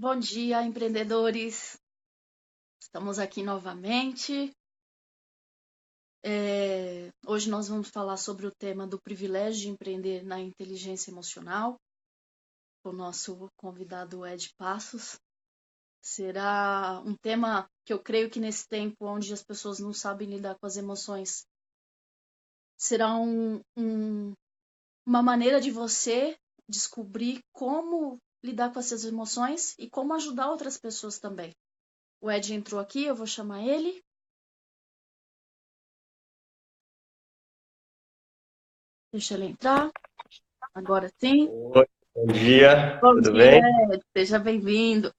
Bom dia, empreendedores. Estamos aqui novamente. Hoje nós vamos falar sobre o tema do privilégio de empreender na inteligência emocional. O nosso convidado Ed Passos. Será um tema que eu creio que nesse tempo onde as pessoas não sabem lidar com as emoções, será uma maneira de você descobrir como lidar com essas emoções e como ajudar outras pessoas também. O Ed entrou aqui, eu vou chamar ele. Deixa ele entrar. Agora sim. Oi, bom dia, Bom tudo dia, bem? Ed. Seja bem-vindo.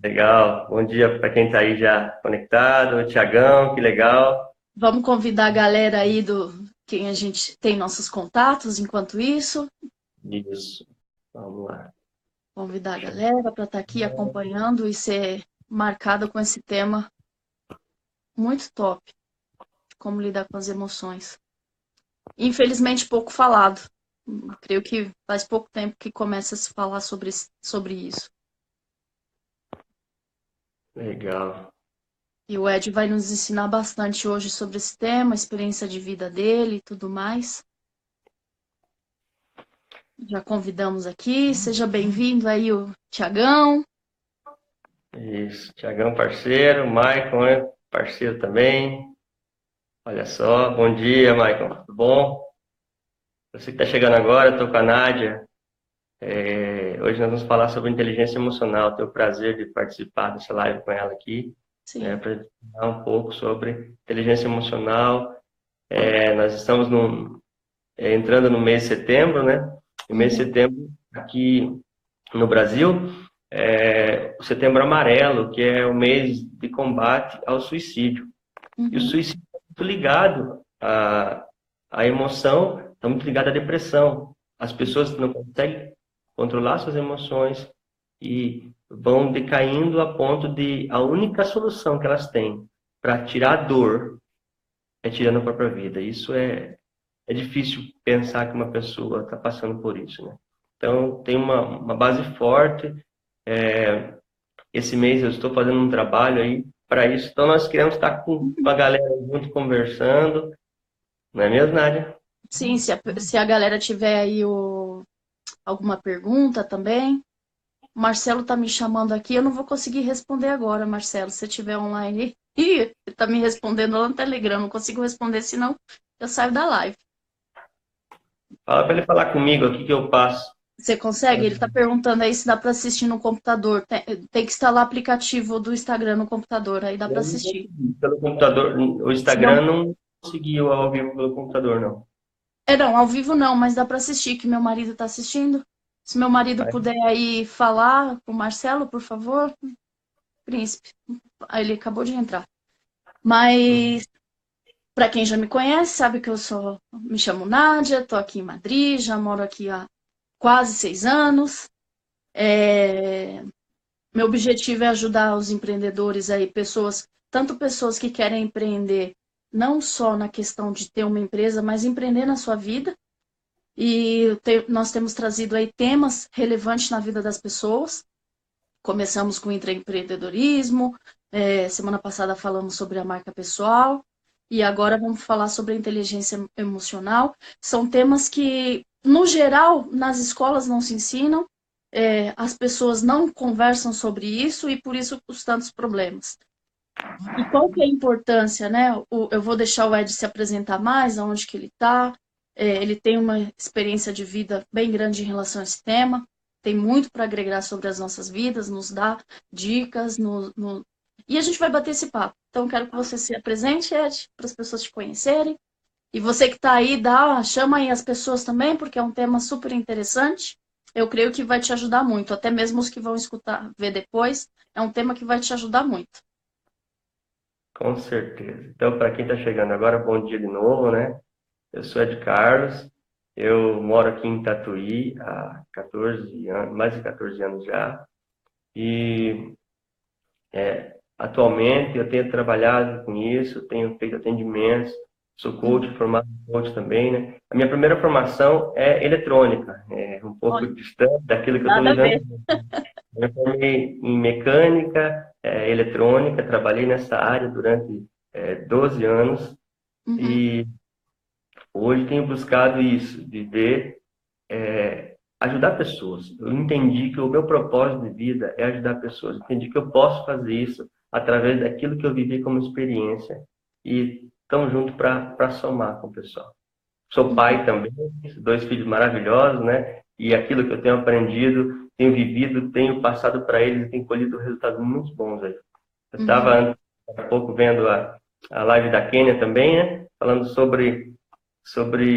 Legal, bom dia para quem está aí já conectado, Tiagão, que legal. Vamos convidar a galera aí do quem a gente tem nossos contatos enquanto isso. Isso, vamos lá. Convidar a galera para estar aqui acompanhando e ser marcada com esse tema muito top, como lidar com as emoções. Infelizmente pouco falado. Creio que faz pouco tempo que começa a se falar sobre isso. Legal. E o Ed vai nos ensinar bastante hoje sobre esse tema, a experiência de vida dele e tudo mais. Já convidamos aqui, seja bem-vindo aí o Tiagão. Isso, Tiagão parceiro, Maicon é parceiro também. Olha só, bom dia, Maicon, tudo bom? Você que está chegando agora, estou com a Nádia. Hoje nós vamos falar sobre inteligência emocional. Tenho o prazer de participar dessa live com ela aqui, Sim. para falar um pouco sobre inteligência emocional. Nós estamos entrando no mês de setembro, né? O mês de setembro, aqui no Brasil, o Setembro Amarelo, que é o mês de combate ao suicídio. E o suicídio está muito ligado à emoção, está muito ligado à depressão. As pessoas não conseguem controlar suas emoções e vão decaindo a ponto de a única solução que elas têm para tirar a dor é tirando a própria vida. Isso é difícil pensar que uma pessoa está passando por isso, né? Então, tem uma base forte. Esse mês eu estou fazendo um trabalho aí para isso. Então, nós queremos estar com a galera junto conversando. Não é mesmo, Nádia? Sim, se a galera tiver aí alguma pergunta também. O Marcelo tá me chamando aqui, eu não vou conseguir responder agora, Marcelo. Se você estiver online, ele tá me respondendo lá no Telegram, não consigo responder, senão eu saio da live. Fala para ele falar comigo aqui que eu passo. Você consegue? Ele tá perguntando aí se dá para assistir no computador. Tem que instalar o aplicativo do Instagram no computador, aí dá para Eu não assistir. consegui pelo computador. O Se não, Instagram não conseguiu ao vivo pelo computador, não. não, ao vivo não, mas dá para assistir, que meu marido tá assistindo. Se meu marido Aí, puder aí falar com o Marcelo, por favor, príncipe. Aí ele acabou de entrar. Mas para quem já me conhece, sabe que me chamo Nádia, tô aqui em Madrid, já moro aqui há quase 6 anos. Meu objetivo é ajudar os empreendedores aí, tanto pessoas que querem empreender, não só na questão de ter uma empresa, mas empreender na sua vida. E nós temos trazido aí temas relevantes na vida das pessoas. Começamos com intraempreendedorismo, semana passada falamos sobre a marca pessoal, e agora vamos falar sobre a inteligência emocional. São temas que, no geral, nas escolas não se ensinam, as pessoas não conversam sobre isso e por isso os tantos problemas. E qual que é a importância, né? Eu vou deixar o Ed se apresentar mais, aonde que ele está. Ele tem uma experiência de vida bem grande em relação a esse tema. Tem muito para agregar sobre as nossas vidas, nos dá dicas. E a gente vai bater esse papo. Então, quero que você se apresente, Ed, para as pessoas te conhecerem. E você que está aí, chama aí as pessoas também, porque é um tema super interessante. Eu creio que vai te ajudar muito, até mesmo os que vão escutar, ver depois. É um tema que vai te ajudar muito. com certeza. Então, para quem está chegando agora, bom dia de novo, né? Eu sou Ed Carlos, eu moro aqui em Tatuí há 14 anos, mais de 14 anos já. E atualmente eu tenho trabalhado com isso, tenho feito atendimentos, sou coach, formado em coach também, né? A minha primeira formação é eletrônica, é um pouco Olha, distante daquilo que eu estou nada a ver. lidando, Eu formei em mecânica, eletrônica, trabalhei nessa área durante 12 anos Uhum, e hoje tenho buscado isso, de ver, ajudar pessoas. Eu entendi que o meu propósito de vida é ajudar pessoas. Entendi que eu posso fazer isso através daquilo que eu vivi como experiência e estamos juntos para somar com o pessoal. Sou uhum, pai também, dois filhos maravilhosos, né? E aquilo que eu tenho aprendido, tenho vivido, tenho passado para eles e tenho colhido resultados muito bons aí. Eu uhum, estava há pouco vendo a live da Kênia também, né? Falando sobre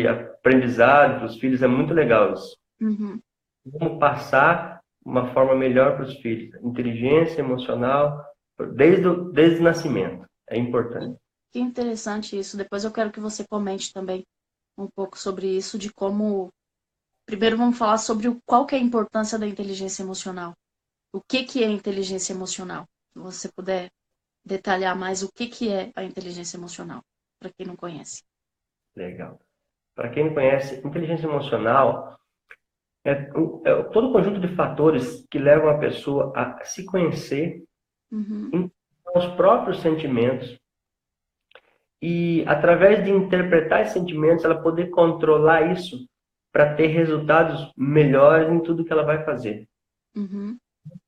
aprendizado dos filhos, é muito legal isso. uhum. Como passar uma forma melhor para os filhos. Inteligência emocional, desde o nascimento. É importante. Que interessante isso. Depois eu quero que você comente também um pouco sobre isso, de como. Primeiro vamos falar sobre qual que é a importância da inteligência emocional. O que que é inteligência emocional? Se você puder detalhar mais o que que é a inteligência emocional, para quem não conhece. Legal. Para quem não conhece, inteligência emocional é todo o conjunto de fatores que levam a pessoa a se conhecer, Uhum, entender os próprios sentimentos e, através de interpretar esses sentimentos, ela poder controlar isso para ter resultados melhores em tudo que ela vai fazer. uhum,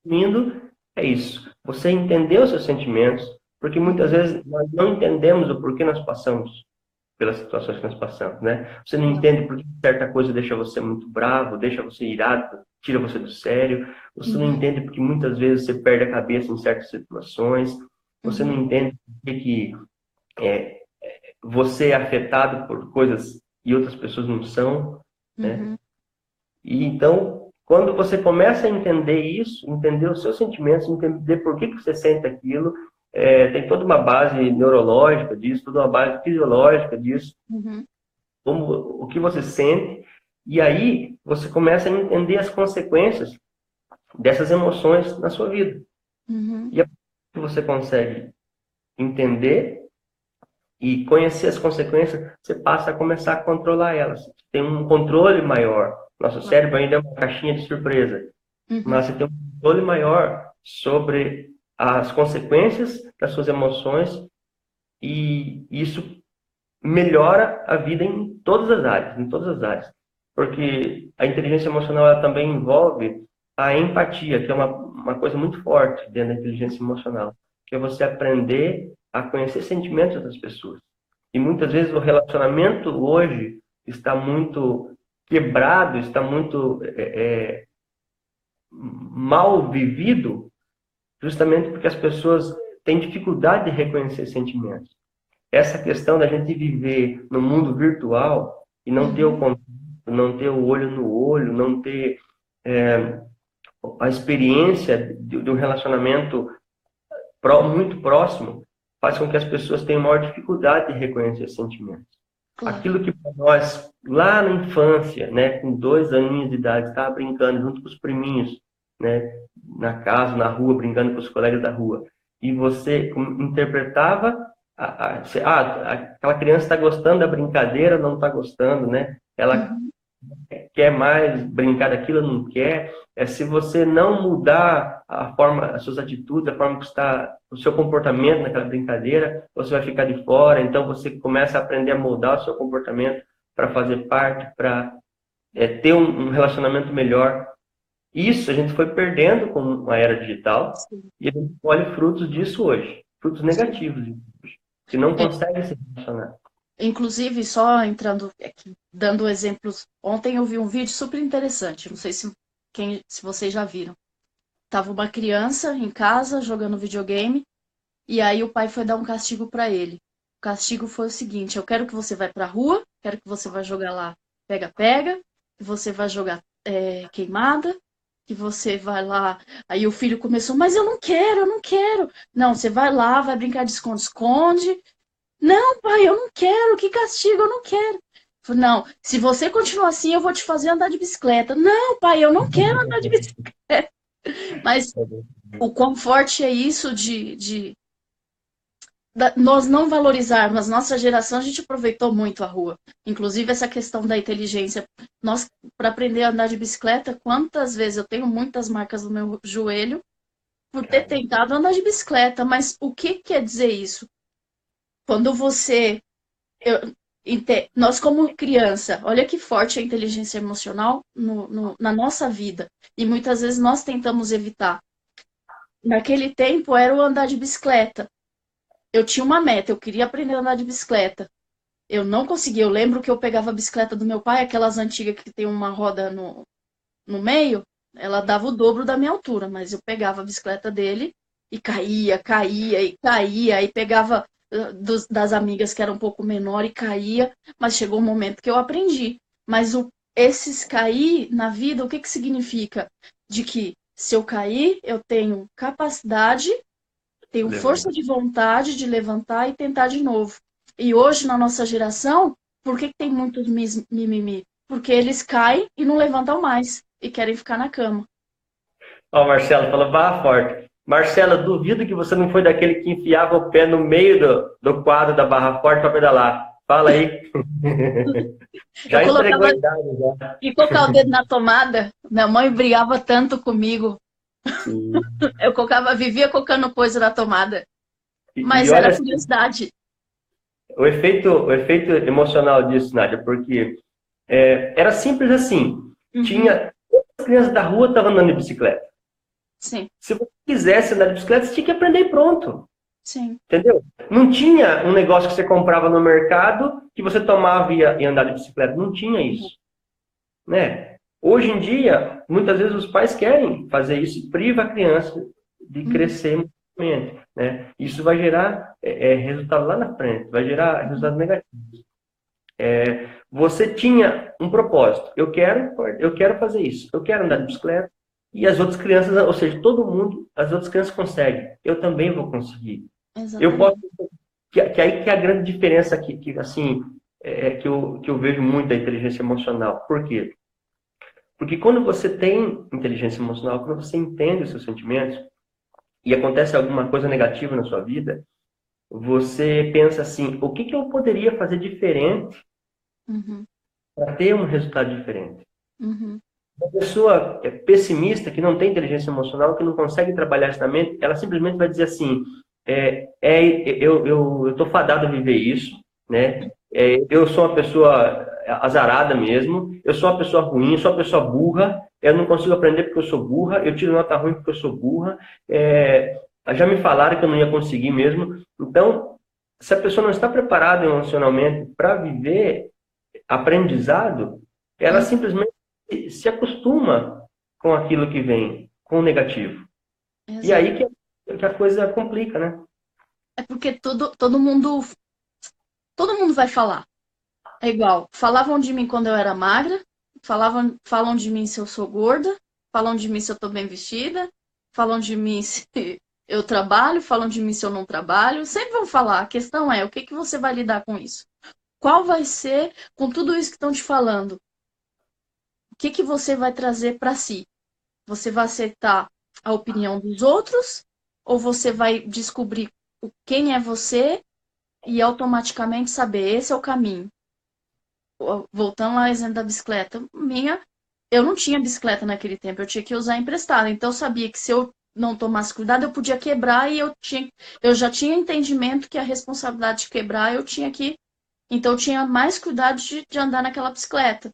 Resumindo, é isso. Você entender os seus sentimentos, porque muitas uhum. vezes nós não entendemos o porquê nós passamos pelas situações que nós passamos, né? Você não Claro. entende por que certa coisa deixa você muito bravo, deixa você irado, tira você do sério. Você não Uhum, entende porque muitas vezes você perde a cabeça em certas situações. Você não uhum, entende por que é, você é afetado por coisas e outras pessoas não são, né? uhum. E então, quando você começa a entender isso, entender os seus sentimentos, entender por que você sente aquilo, tem toda uma base neurológica disso, toda uma base fisiológica disso, Uhum, como o que você sente, e aí você começa a entender as consequências dessas emoções na sua vida. uhum, E a partir que você consegue entender e conhecer as consequências, você passa a começar a controlar elas. Tem um controle maior. Nosso claro. cérebro ainda é uma caixinha de surpresa, Uhum, mas você tem um controle maior sobre as consequências das suas emoções e isso melhora a vida em todas as áreas, em todas as áreas. Porque a inteligência emocional ela também envolve a empatia, que é uma coisa muito forte dentro da inteligência emocional, que é você aprender a conhecer sentimentos das pessoas. E muitas vezes o relacionamento hoje está muito quebrado, está muito mal vivido, justamente porque as pessoas têm dificuldade de reconhecer sentimentos. Essa questão da gente viver no mundo virtual e não ter o uhum, contato, não ter o olho no olho, não ter é, a experiência de um relacionamento muito próximo, faz com que as pessoas tenham maior dificuldade de reconhecer sentimentos. claro. Aquilo que para nós, lá na infância, né, com 2 aninhos de idade, estava brincando junto com os priminhos, né, na casa, na rua, brincando com os colegas da rua, e você interpretava, aquela criança está gostando da brincadeira, não está gostando, né? Ela Uhum, quer mais brincar daquilo, não quer. Se você não mudar a forma, as suas atitudes, a forma que está, o seu comportamento naquela brincadeira, você vai ficar de fora. Então você começa a aprender a moldar o seu comportamento para fazer parte, para ter um relacionamento melhor. Isso a gente foi perdendo com a era digital sim, e a gente colhe frutos disso hoje, frutos sim. negativos, que não É, conseguem se relacionar. inclusive, só entrando aqui, dando exemplos, ontem eu vi um vídeo super interessante, não sei se vocês já viram. Tava uma criança em casa jogando videogame e aí o pai foi dar um castigo para ele. O castigo foi o seguinte: eu quero que você vá para a rua, quero que você vá jogar lá pega-pega, que você vai jogar queimada, que você vai lá. Aí o filho começou, mas eu não quero, eu não quero. Não, você vai lá, vai brincar de esconde-esconde. Não, pai, eu não quero, que castigo, eu não quero. Falei, não, se você continuar assim, eu vou te fazer andar de bicicleta. Não, pai, eu não quero andar de bicicleta. Mas o quão forte é isso de nós não valorizarmos, nossa geração, a gente aproveitou muito a rua. Inclusive essa questão da inteligência. Nós, para aprender a andar de bicicleta, quantas vezes eu tenho muitas marcas no meu joelho por ter tentado andar de bicicleta, mas o que quer dizer isso? Quando você... nós como criança, olha que forte a inteligência emocional na nossa vida. E muitas vezes nós tentamos evitar. Naquele tempo era o andar de bicicleta. Eu tinha uma meta, eu queria aprender a andar de bicicleta. Eu não conseguia. Eu lembro que eu pegava a bicicleta do meu pai, aquelas antigas que tem uma roda no meio, ela dava o dobro da minha altura, mas eu pegava a bicicleta dele e caía, e caía, e pegava das amigas que eram um pouco menor e caía, mas chegou um momento que eu aprendi. Mas esses cair na vida, o que significa? De que se eu cair, eu tenho capacidade, tenho força de vontade de levantar e tentar de novo. E hoje, na nossa geração, por que tem muitos mimimi? Porque eles caem e não levantam mais e querem ficar na cama. Ó, Marcelo falou, barra forte. Marcela, duvido que você não foi daquele que enfiava o pé no meio do quadro da barra forte para pedalar. Fala aí. Já entregou a idade, já. E colocar o dedo na tomada, minha mãe brigava tanto comigo. Sim. Eu vivia colocando coisa na tomada. Mas era curiosidade. O efeito emocional disso, Nádia, porque era simples assim. Uhum. Tinha... As crianças da rua estavam andando de bicicleta. Sim. Se você quisesse andar de bicicleta, você tinha que aprender e pronto. Sim. Entendeu? Não tinha um negócio que você comprava no mercado que você tomava e ia andar de bicicleta. Não tinha isso. Né? Hoje em dia, muitas vezes os pais querem fazer isso e priva a criança de crescer emocionalmente. Né? Isso vai gerar resultado lá na frente, vai gerar resultados negativos. Você tinha um propósito. Eu quero fazer isso. Eu quero andar de bicicleta. E as outras crianças, ou seja, todo mundo, as outras crianças conseguem. Eu também vou conseguir. Exatamente. Eu posso... Que aí que é a grande diferença que assim, que eu vejo muito da inteligência emocional. Por quê? Porque quando você tem inteligência emocional, quando você entende os seus sentimentos e acontece alguma coisa negativa na sua vida, você pensa assim, o que eu poderia fazer diferente para ter um resultado diferente? Uhum. Uma pessoa pessimista, que não tem inteligência emocional, que não consegue trabalhar isso na mente, ela simplesmente vai dizer assim, eu estou fadado a viver isso, né? Eu sou uma pessoa azarada mesmo, eu sou uma pessoa ruim, eu sou uma pessoa burra, eu não consigo aprender porque eu sou burra, eu tiro nota ruim porque eu sou burra, já me falaram que eu não ia conseguir mesmo. Então, se a pessoa não está preparada emocionalmente para viver aprendizado, ela simplesmente se acostuma com aquilo que vem, com o negativo. Exato. E aí que a coisa complica, né? É porque todo mundo vai falar. É igual, falavam de mim quando eu era magra, falam de mim se eu sou gorda, falam de mim se eu tô bem vestida, falam de mim se eu trabalho, falam de mim se eu não trabalho, sempre vão falar. A questão é, o que você vai lidar com isso? Qual vai ser, com tudo isso que estão te falando, o que você vai trazer para si? Você vai aceitar a opinião dos outros ou você vai descobrir quem é você e automaticamente saber, esse é o caminho? Voltando lá ao exemplo da bicicleta, eu não tinha bicicleta naquele tempo, eu tinha que usar emprestada, então eu sabia que se eu não tomasse cuidado, eu podia quebrar e eu já tinha entendimento que a responsabilidade de quebrar eu tinha que... Então eu tinha mais cuidado de andar naquela bicicleta.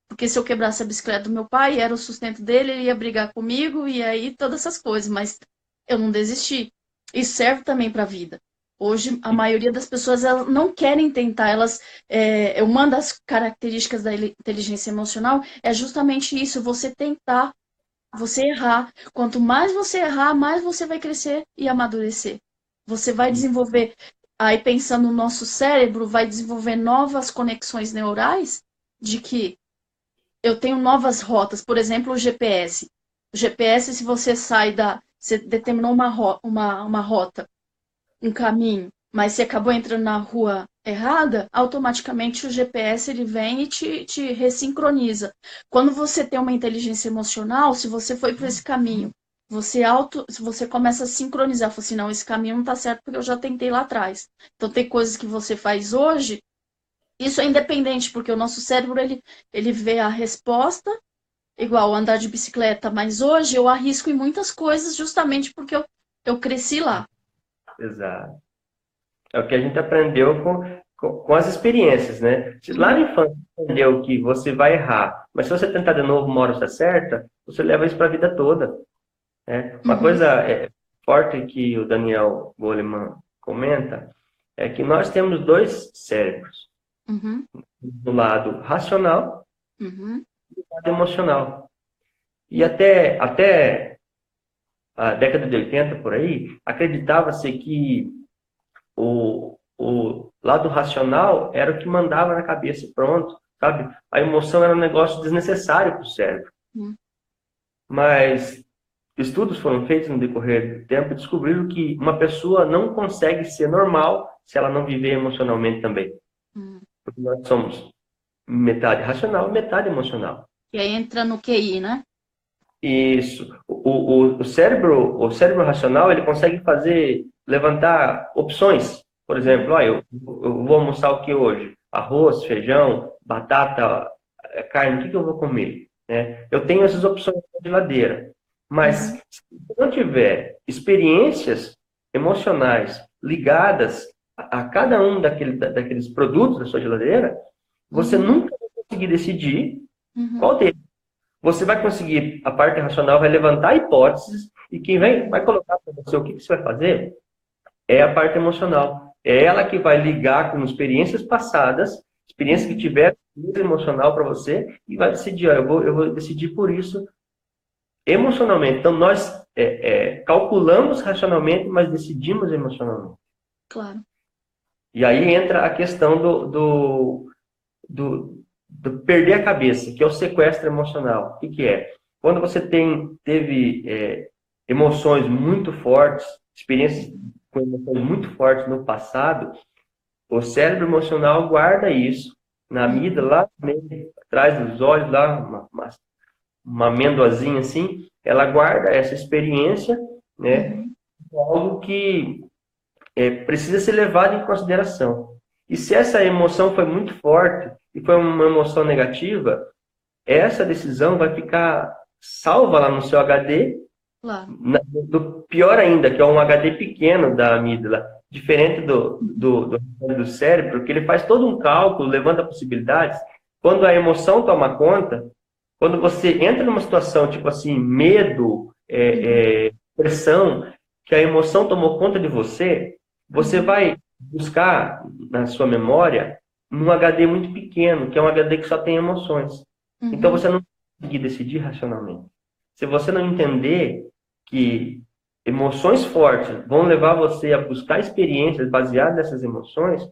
Porque se eu quebrasse a bicicleta do meu pai, era o sustento dele, ele ia brigar comigo e aí todas essas coisas. Mas eu não desisti. Isso serve também para a vida. Hoje, a maioria das pessoas elas não querem tentar. Uma das características da inteligência emocional é justamente isso, você tentar, você errar. Quanto mais você errar, mais você vai crescer e amadurecer. Você vai desenvolver, aí pensando no nosso cérebro, vai desenvolver novas conexões neurais de que eu tenho novas rotas, por exemplo, o GPS. O GPS, se você você determinou uma rota, um caminho, mas você acabou entrando na rua errada, automaticamente o GPS ele vem e te ressincroniza. Quando você tem uma inteligência emocional, se você foi por esse caminho você começa a sincronizar, fala assim, não, esse caminho não tá certo porque eu já tentei lá atrás. Então tem coisas que você faz hoje, isso é independente, porque o nosso cérebro ele vê a resposta igual andar de bicicleta, mas hoje eu arrisco em muitas coisas justamente porque eu cresci lá. Exato. É o que a gente aprendeu com as experiências, né? Se lá na infância você aprendeu que você vai errar, mas se você tentar de novo uma hora você acerta, você leva isso para a vida toda, né? Uma Uhum, coisa forte que o Daniel Goleman comenta é que nós temos dois cérebros, uhum, do lado racional uhum, e do lado emocional. E até a década de 80, por aí, acreditava-se que o lado racional era o que mandava na cabeça, pronto, sabe? A emoção era um negócio desnecessário para o cérebro. uhum, Mas estudos foram feitos no decorrer do tempo e descobriram que uma pessoa não consegue ser normal se ela não viver emocionalmente também. uhum. Porque nós somos metade racional, metade emocional. E aí entra no QI, né? Isso. O cérebro racional, ele consegue levantar opções. Por exemplo, eu vou almoçar o que hoje? Arroz, feijão, batata, carne, o que eu vou comer? Né? Eu tenho essas opções na geladeira. Mas Uhum, se eu não tiver experiências emocionais ligadas a cada um daqueles produtos da sua geladeira, você uhum, nunca vai conseguir decidir uhum, qual deles. Você vai conseguir, a parte racional vai levantar hipóteses e quem vai colocar para você o que você vai fazer é a parte emocional. É ela que vai ligar com experiências passadas, experiências que uhum. tiveram emocional para você e vai decidir, ó, eu vou decidir por isso emocionalmente. Então, nós calculamos racionalmente, mas decidimos emocionalmente. Claro. E aí entra a questão do perder a cabeça, que é o sequestro emocional. O que que é? Quando você teve emoções muito fortes, experiências com emoções muito fortes no passado, o cérebro emocional guarda isso na Uhum, amígdala, lá atrás dos olhos, lá, uma amêndoazinha assim, ela guarda essa experiência, né, uhum, algo que precisa ser levado em consideração. E se essa emoção foi muito forte e foi uma emoção negativa, essa decisão vai ficar salva lá no seu HD, claro. do pior ainda, que é um HD pequeno da amígdala, diferente do cérebro, que ele faz todo um cálculo, levanta possibilidades. Quando a emoção toma conta, quando você entra numa situação tipo assim, medo, Uhum, pressão, que a emoção tomou conta de você, você uhum, vai buscar na sua memória num HD muito pequeno, que é um HD que só tem emoções. Então uhum, você não consegue decidir racionalmente. Se você não entender que emoções fortes vão levar você a buscar experiências baseadas nessas emoções,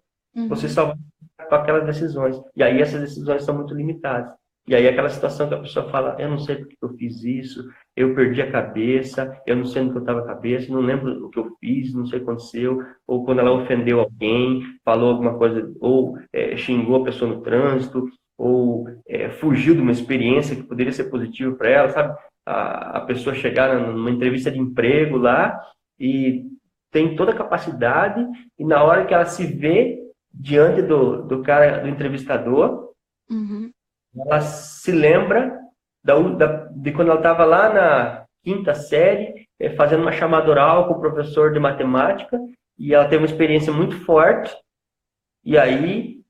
você uhum. só vai com aquelas decisões. E aí essas decisões são muito limitadas. E aí aquela situação que a pessoa fala, eu não sei porque eu fiz isso, eu perdi a cabeça, eu não sei onde eu estava a cabeça, não lembro o que eu fiz, não sei o que aconteceu, ou quando ela ofendeu alguém, falou alguma coisa, ou xingou a pessoa no trânsito, ou fugiu de uma experiência que poderia ser positiva para ela, sabe? A pessoa chegar numa entrevista de emprego lá e tem toda a capacidade, e na hora que ela se vê diante do cara, do entrevistador, Uhum, ela se lembra de quando ela estava lá na quinta série, fazendo uma chamada oral com o professor de matemática, e ela teve uma experiência muito forte, e aí,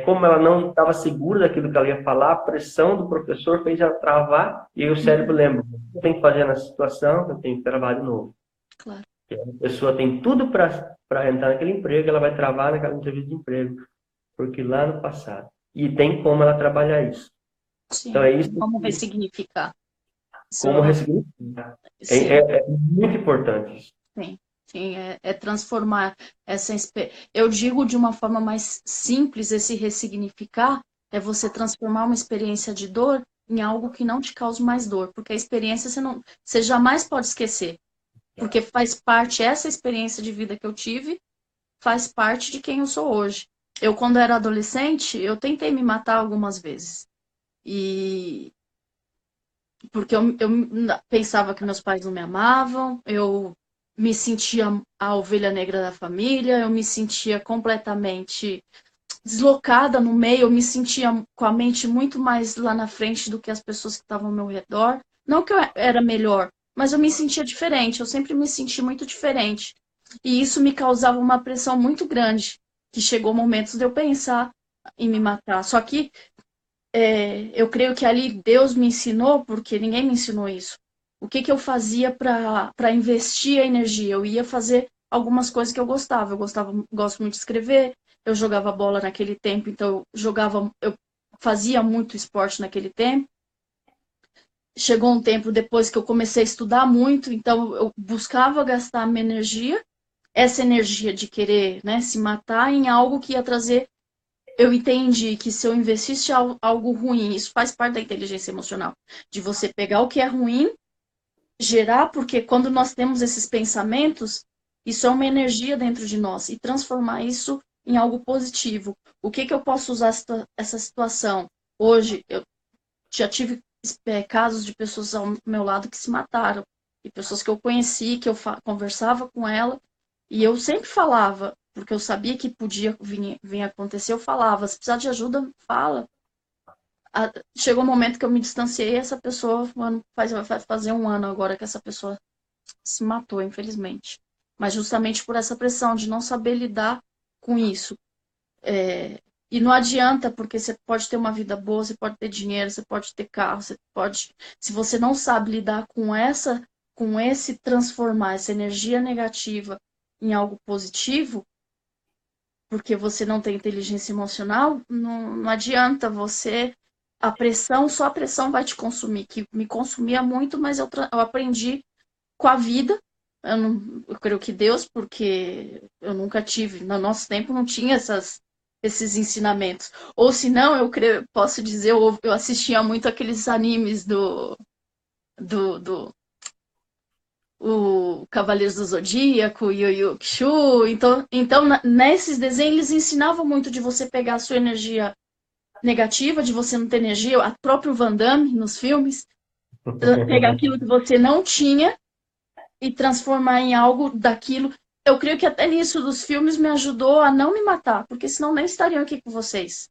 como ela não estava segura daquilo que ela ia falar, a pressão do professor fez ela travar, e aí o cérebro uhum, lembra, o que eu tenho que fazer nessa situação, eu tenho que travar de novo. claro. E a pessoa tem tudo para entrar naquele emprego, ela vai travar naquela entrevista de emprego, porque lá no passado. E tem como ela trabalhar isso. Então Sim. é isso Vamos que, ressignificar. Isso, como ressignificar. É, sim, é muito importante isso. sim. Sim, é transformar essa. Eu digo de uma forma mais simples, esse ressignificar é você transformar uma experiência de dor em algo que não te cause mais dor, porque a experiência você jamais pode esquecer, porque faz parte, essa experiência de vida que eu tive, faz parte de quem eu sou hoje. Eu, quando era adolescente, eu tentei me matar algumas vezes. E porque eu pensava que meus pais não me amavam, eu me sentia a ovelha negra da família, eu me sentia completamente deslocada no meio, eu me sentia com a mente muito mais lá na frente do que as pessoas que estavam ao meu redor. Não que eu era melhor, mas eu me sentia diferente, eu sempre me senti muito diferente. E isso me causava uma pressão muito grande, que chegou momentos de eu pensar em me matar. Só que eu creio que ali Deus me ensinou, porque ninguém me ensinou isso. O que eu fazia para investir a energia? Eu ia fazer algumas coisas que eu gostava. Gosto muito de escrever, eu jogava bola naquele tempo, então eu fazia muito esporte naquele tempo. Chegou um tempo depois que eu comecei a estudar muito, então eu buscava gastar a minha energia, essa energia de querer, né, se matar em algo que ia trazer. Eu entendi que se eu investisse algo ruim, isso faz parte da inteligência emocional, de você pegar o que é ruim, gerar, porque quando nós temos esses pensamentos, isso é uma energia dentro de nós, e transformar isso em algo positivo. O que eu posso usar essa situação? Hoje, eu já tive casos de pessoas ao meu lado que se mataram, e pessoas que eu conheci, que eu conversava com ela, e eu sempre falava, porque eu sabia que podia vir acontecer, eu falava, se precisar de ajuda, fala. Chegou um momento que eu me distanciei, essa pessoa, vai fazer um ano agora que essa pessoa se matou, infelizmente. Mas justamente por essa pressão de não saber lidar com isso. E não adianta, porque você pode ter uma vida boa, você pode ter dinheiro, você pode ter carro, você pode. Se você não sabe lidar com esse transformar essa energia negativa em algo positivo, porque você não tem inteligência emocional, não adianta você. Só a pressão vai te consumir, que me consumia muito, mas eu aprendi com a vida. Eu creio que Deus, porque eu nunca tive, no nosso tempo não tinha esses ensinamentos. Ou se não, posso dizer, eu assistia muito aqueles animes do o Cavaleiros do Zodíaco, Yu Yu Hakusho. Então, nesses desenhos, eles ensinavam muito de você pegar a sua energia negativa, de você não ter energia, a próprio Van Damme nos filmes, pegar aquilo que você não tinha e transformar em algo daquilo. Eu creio que até nisso dos filmes me ajudou a não me matar, porque senão nem estariam aqui com vocês.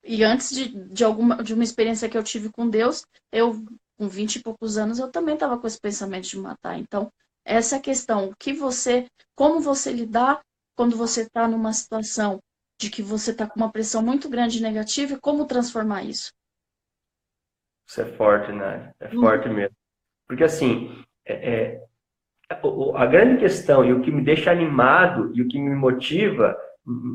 E antes de uma experiência que eu tive com Deus, eu, com 20 e poucos anos, eu também estava com esse pensamento de matar. Então, essa é a questão. Como você lidar quando você está numa situação de que você está com uma pressão muito grande negativa e como transformar isso? Isso é forte, né? É forte mesmo. Porque assim, a grande questão e o que me deixa animado e o que me motiva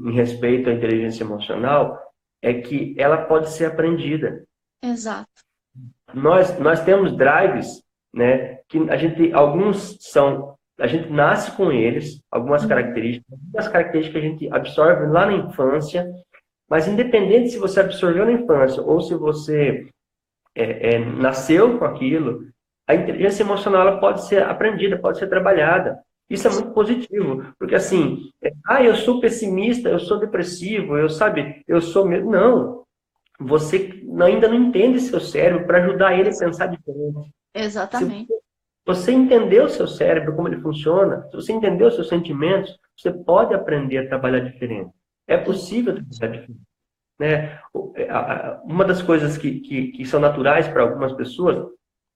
em respeito à inteligência emocional é que ela pode ser aprendida. Exato. Nós temos drives, né, que a gente nasce com eles, algumas características que a gente absorve lá na infância, mas independente se você absorveu na infância ou se você nasceu com aquilo, a inteligência emocional ela pode ser aprendida, pode ser trabalhada. Isso é muito positivo, porque assim, eu sou pessimista, eu sou depressivo, eu sou mesmo. Não, você ainda não entende seu cérebro para ajudar ele a pensar diferente. Exatamente. Se você entender o seu cérebro, como ele funciona, se você entender os seus sentimentos, você pode aprender a trabalhar diferente. É possível trabalhar diferente. Né? Uma das coisas que são naturais para algumas pessoas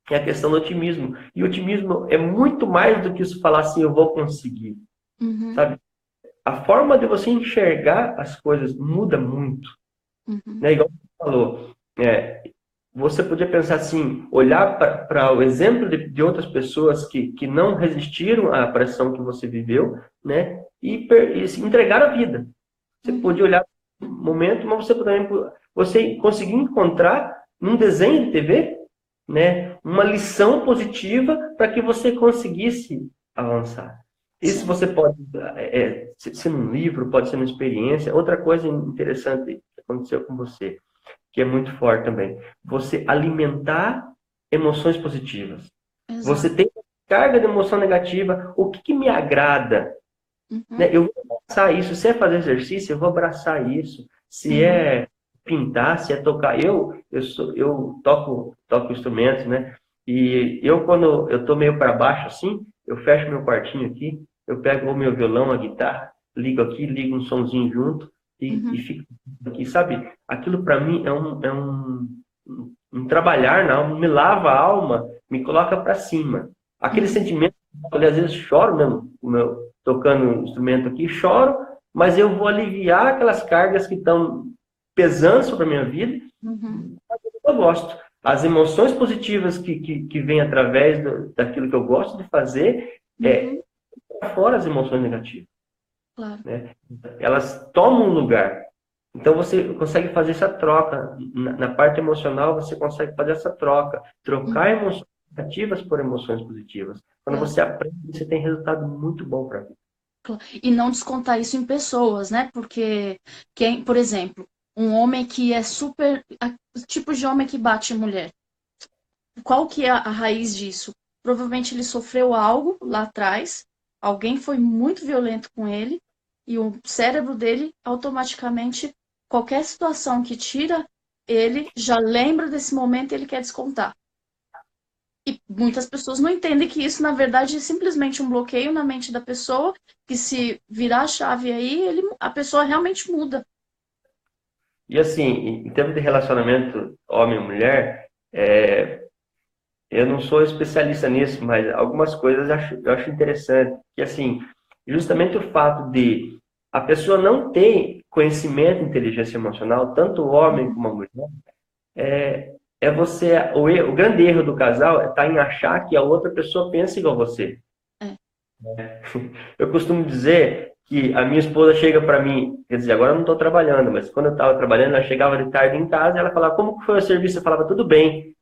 é a questão do otimismo. E o otimismo é muito mais do que isso falar assim, eu vou conseguir. Sabe? A forma de você enxergar as coisas muda muito. Né? Igual você falou, você podia pensar assim, olhar para o exemplo de outras pessoas que não resistiram à pressão que você viveu, né? E se entregaram a vida. Você podia olhar para um momento, mas você conseguir encontrar num desenho de TV, né, uma lição positiva para que você conseguisse avançar. Isso você pode ser num livro, pode ser numa experiência. Outra coisa interessante que aconteceu com você, que é muito forte também, você alimentar emoções positivas. Exato. Você tem carga de emoção negativa, o que me agrada? Né? Eu vou abraçar isso. Se é fazer exercício, eu vou abraçar isso. Se é pintar, se é tocar. Eu toco instrumentos, né? E quando eu tô meio para baixo assim, eu fecho meu quartinho aqui, eu pego o meu violão, a guitarra, ligo aqui, ligo um sonzinho junto e fico aqui, sabe? Aquilo para mim um trabalhar na alma, me lava a alma, me coloca para cima. Aquele sentimento, eu às vezes choro mesmo, tocando um instrumento aqui, choro, mas eu vou aliviar aquelas cargas que estão pesando sobre a minha vida. Eu gosto. As emoções positivas que vêm através daquilo que eu gosto de fazer fora as emoções negativas. Claro. Né? Elas tomam um lugar. Então você consegue fazer essa troca. Na parte emocional, você consegue fazer essa troca. Trocar emoções negativas por emoções positivas. Quando você aprende, você tem resultado muito bom para a vida. E não descontar isso em pessoas, né? Porque, por exemplo, um homem que é super... O tipo de homem que bate em mulher. Qual que é a raiz disso? Provavelmente ele sofreu algo lá atrás, alguém foi muito violento com ele, e o cérebro dele, automaticamente, qualquer situação que tira ele, já lembra desse momento e ele quer descontar. E muitas pessoas não entendem que isso, na verdade, é simplesmente um bloqueio na mente da pessoa, que se virar a chave aí, a pessoa realmente muda. E assim, em termos de relacionamento homem e mulher, eu não sou especialista nisso, mas algumas coisas eu acho interessante. Que assim, justamente o fato de a pessoa não ter conhecimento de inteligência emocional, tanto o homem como a mulher, o grande erro do casal está em achar que a outra pessoa pensa igual você. Eu costumo dizer que a minha esposa chega para mim, quer dizer, agora eu não estou trabalhando, mas quando eu estava trabalhando, ela chegava de tarde em casa e ela falava, como que foi o serviço? Eu falava, tudo bem.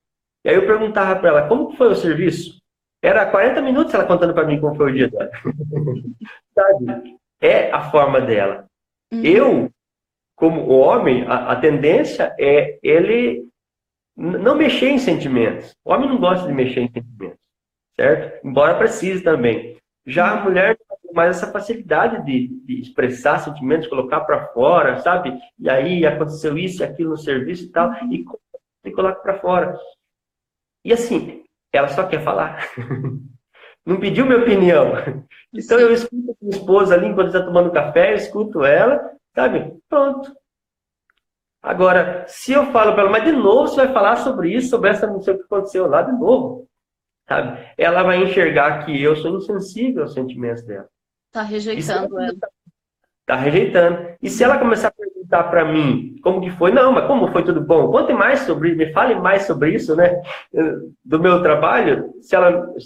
E aí eu perguntava para ela, como que foi o serviço? Era 40 minutos ela contando para mim como foi o dia dela. Sabe? É a forma dela. Eu, como homem, a tendência é ele não mexer em sentimentos. O homem não gosta de mexer em sentimentos, certo? Embora precise também. Já a mulher tem mais essa facilidade de expressar sentimentos, colocar para fora, sabe? E aí aconteceu isso e aquilo no serviço e tal, e coloca para fora. E assim, ela só quer falar. Não pediu minha opinião. Então eu escuto a minha esposa ali enquanto está tomando café, eu escuto ela, sabe? Pronto. Agora, se eu falo para ela, mas de novo você vai falar sobre isso, sobre essa não sei o que aconteceu lá de novo, sabe? Ela vai enxergar que eu sou insensível aos sentimentos dela. Tá rejeitando ela. Tá rejeitando. E se ela começar a perguntar para mim como que foi, não, mas como foi tudo bom? Conte mais sobre isso, me fale mais sobre isso, né? Do meu trabalho. Se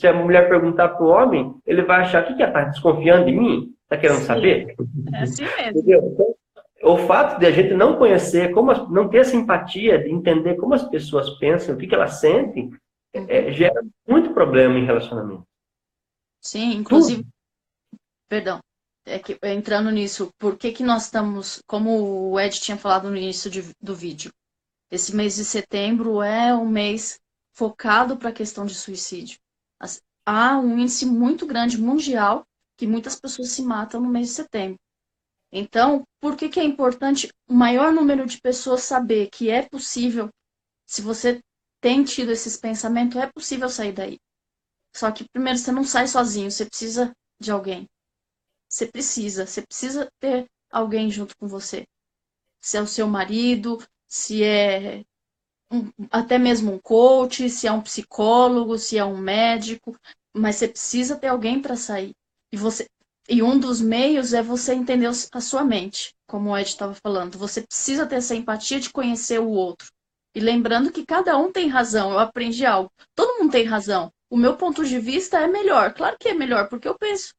a mulher perguntar para o homem, ele vai achar que ela está desconfiando de mim? Está querendo saber? É assim mesmo. Entendeu? Então, o fato de a gente não conhecer, não ter essa empatia, de entender como as pessoas pensam, o que elas sentem, gera muito problema em relacionamento. Sim, inclusive, perdão, entrando nisso, por que nós estamos, como o Ed tinha falado no início do vídeo, esse mês de setembro é um mês focado para a questão de suicídio. Há um índice muito grande mundial que muitas pessoas se matam no mês de setembro. Então, por que é importante o maior número de pessoas saber que é possível, se você tem tido esses pensamentos, é possível sair daí. Só que, primeiro, você não sai sozinho, você precisa de alguém. Você precisa ter alguém junto com você. Se é o seu marido, se é até mesmo um coach, se é um psicólogo, se é um médico, mas você precisa ter alguém para sair. E um dos meios é você entender a sua mente, como o Ed estava falando. Você precisa ter essa empatia de conhecer o outro. E lembrando que cada um tem razão. Eu aprendi algo. Todo mundo tem razão. O meu ponto de vista é melhor. Claro que é melhor, porque eu penso.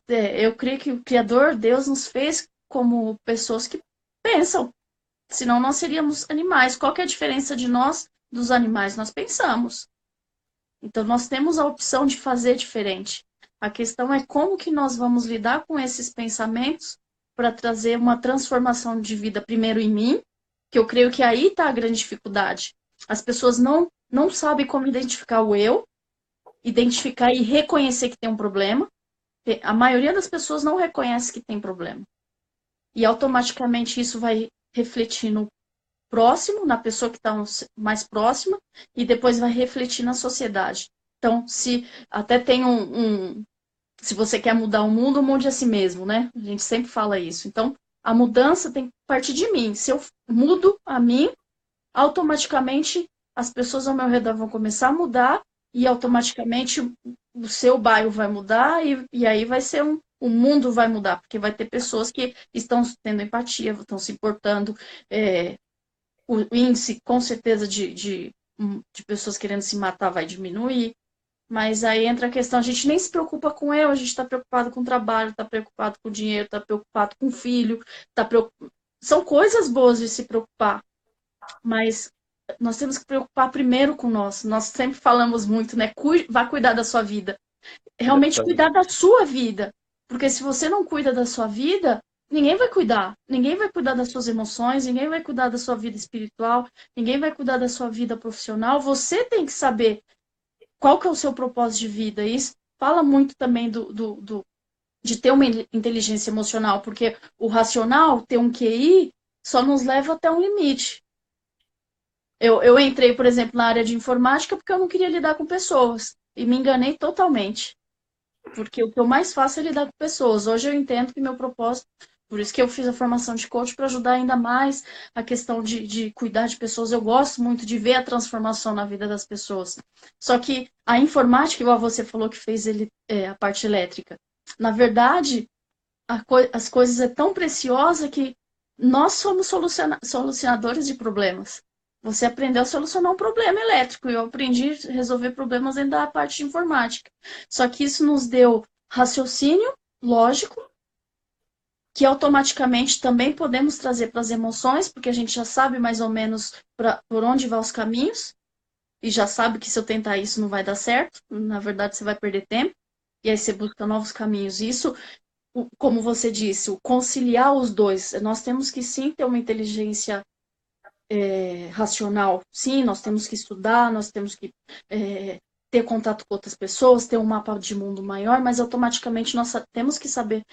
Eu creio que o Criador, Deus, nos fez como pessoas que pensam. Senão nós seríamos animais. Qual que é a diferença de nós dos animais? Nós pensamos. Então nós temos a opção de fazer diferente. A questão é como que nós vamos lidar com esses pensamentos para trazer uma transformação de vida primeiro em mim, que eu creio que aí está a grande dificuldade. As pessoas não sabem como identificar o eu, identificar e reconhecer que tem um problema. A maioria das pessoas não reconhece que tem problema. E automaticamente isso vai refletir no próximo, na pessoa que está mais próxima, e depois vai refletir na sociedade. Então, se até tem se você quer mudar o mundo, mude a si mesmo, né? A gente sempre fala isso. Então, a mudança tem que partir de mim. Se eu mudo a mim, automaticamente as pessoas ao meu redor vão começar a mudar e automaticamente o seu bairro vai mudar e aí vai ser o mundo vai mudar, porque vai ter pessoas que estão tendo empatia, estão se importando, o índice, com certeza, de pessoas querendo se matar vai diminuir. Mas aí entra a questão, a gente nem se preocupa com eu, a gente está preocupado com o trabalho, está preocupado com o dinheiro, está preocupado com o filho, são coisas boas de se preocupar, mas nós temos que preocupar primeiro com nós. Nós sempre falamos muito, né? Vá cuidar da sua vida. Realmente cuidar da sua vida. Porque se você não cuida da sua vida, ninguém vai cuidar. Ninguém vai cuidar das suas emoções, ninguém vai cuidar da sua vida espiritual, ninguém vai cuidar da sua vida profissional. Você tem que saber qual que é o seu propósito de vida. Isso fala muito também de ter uma inteligência emocional, porque o racional, ter um QI, só nos leva até um limite. Eu entrei, por exemplo, na área de informática porque eu não queria lidar com pessoas. E me enganei totalmente. Porque o que eu mais faço é lidar com pessoas. Hoje eu entendo que meu propósito, por isso que eu fiz a formação de coach para ajudar ainda mais a questão de cuidar de pessoas. Eu gosto muito de ver a transformação na vida das pessoas. Só que a informática, igual você falou que fez a parte elétrica, na verdade, as coisas é tão preciosa que nós somos solucionadores de problemas. Você aprendeu a solucionar um problema elétrico e eu aprendi a resolver problemas dentro da parte de informática. Só que isso nos deu raciocínio lógico, que automaticamente também podemos trazer para as emoções, porque a gente já sabe mais ou menos por onde vão os caminhos, e já sabe que se eu tentar isso não vai dar certo, na verdade você vai perder tempo, e aí você busca novos caminhos. Isso, como você disse, o conciliar os dois. Nós temos que sim ter uma inteligência racional. Sim, nós temos que estudar, nós temos que ter contato com outras pessoas, ter um mapa de mundo maior, mas automaticamente nós temos que saber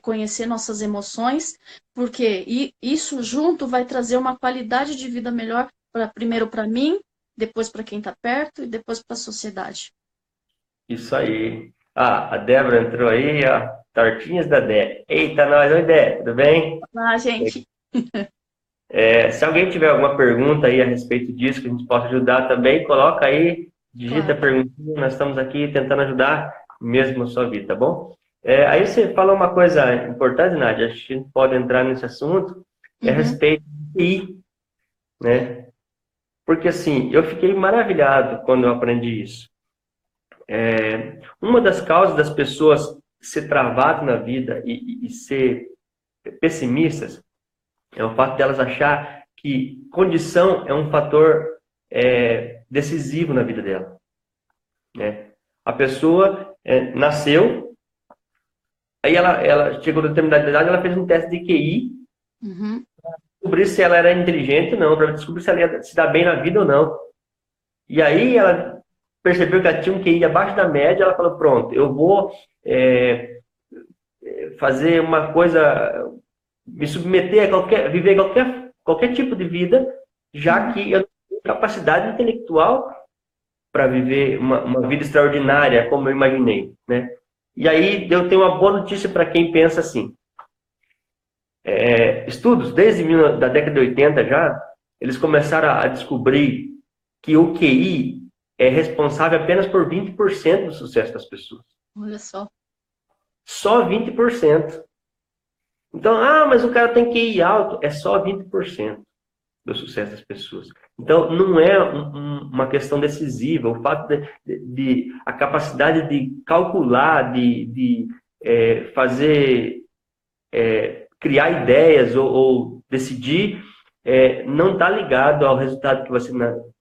conhecer nossas emoções, porque isso junto vai trazer uma qualidade de vida melhor, primeiro para mim, depois para quem está perto e depois para a sociedade. Isso aí. Ah, a Débora entrou aí, ó. Tortinhas da Dé. Eita, nós, oi Dé, tudo bem? Olá, gente. Se alguém tiver alguma pergunta aí a respeito disso, que a gente possa ajudar também, coloca aí, digita a perguntinha, nós estamos aqui tentando ajudar mesmo a sua vida, tá bom? Aí você falou uma coisa importante, Nádia, a gente pode entrar nesse assunto, a respeito do QI, né? Porque assim, eu fiquei maravilhado quando eu aprendi isso. Uma das causas das pessoas ser travadas na vida e ser pessimistas é o fato delas achar que condição é um fator decisivo na vida dela. Né? A pessoa nasceu, aí ela chegou a determinada idade, ela fez um teste de QI, para descobrir se ela era inteligente ou não, para descobrir se ela ia se dar bem na vida ou não. E aí ela percebeu que ela tinha um QI abaixo da média, ela falou, pronto, eu vou fazer uma coisa, me submeter a viver qualquer tipo de vida, já que eu não tenho capacidade intelectual para viver uma vida extraordinária, como eu imaginei. Né? E aí eu tenho uma boa notícia para quem pensa assim. Estudos, desde da década de 80 já, eles começaram a descobrir que o QI é responsável apenas por 20% do sucesso das pessoas. Olha só. Só 20%. Então, mas o cara tem QI alto. É só 20% do sucesso das pessoas. Então, não é uma questão decisiva. O fato de a capacidade de calcular, de fazer, criar ideias ou decidir, não está ligado ao resultado que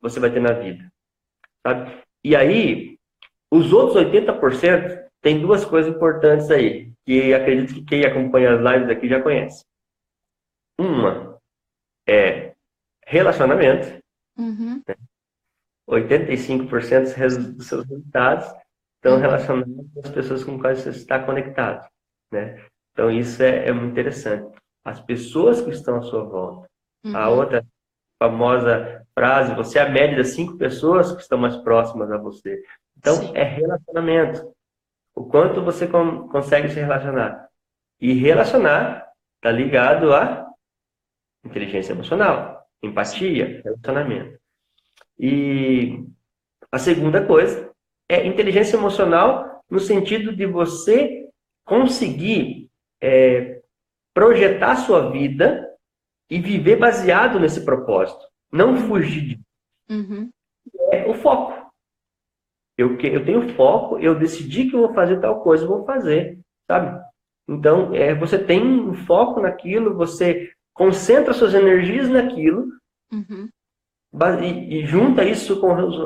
você vai ter na vida. Sabe? E aí, os outros 80% tem duas coisas importantes aí, que acredito que quem acompanha as lives aqui já conhece. Uma é relacionamento. 85% dos seus resultados estão relacionados com as pessoas com quais você está conectado. Né? Então, isso é muito interessante. as pessoas que estão à sua volta. A Uhum. outra famosa frase, você é a média das 5 pessoas que estão mais próximas a você. Então, Sim. é relacionamento. O quanto você consegue se relacionar. E relacionar está ligado a inteligência emocional, empatia, relacionamento. E a segunda coisa é inteligência emocional no sentido de você conseguir projetar sua vida e viver baseado nesse propósito. Não Uhum. fugir de Uhum. o foco. Eu tenho foco, eu decidi que eu vou fazer tal coisa, eu vou fazer, sabe? Então, você tem um foco naquilo, você concentra suas energias naquilo Uhum. e junta isso com os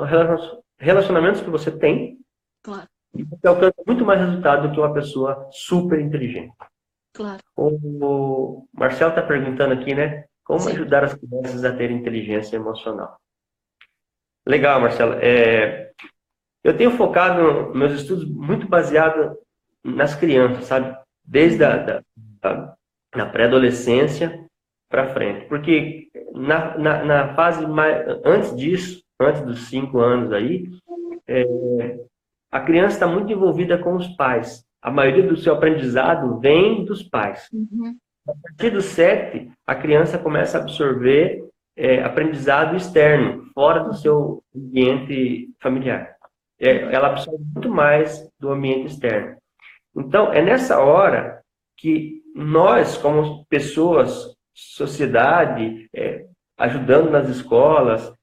relacionamentos que você tem Claro, e você alcança muito mais resultado do que uma pessoa super inteligente. claro. O Marcelo está perguntando aqui, né? Como Sim. ajudar as crianças a terem inteligência emocional? Legal, Marcelo. Eu tenho focado meus estudos muito baseado nas crianças, sabe? Desde Uhum. da pré-adolescência para frente. Porque na fase mais, antes disso, antes dos 5 anos aí, a criança está muito envolvida com os pais. A maioria do seu aprendizado vem dos pais. Uhum. A partir dos 7, a criança começa a absorver aprendizado externo, fora do Uhum. seu ambiente familiar. Uhum. Ela absorve muito mais do ambiente externo. Então, é nessa hora que nós, como pessoas, sociedade, ajudando nas escolas,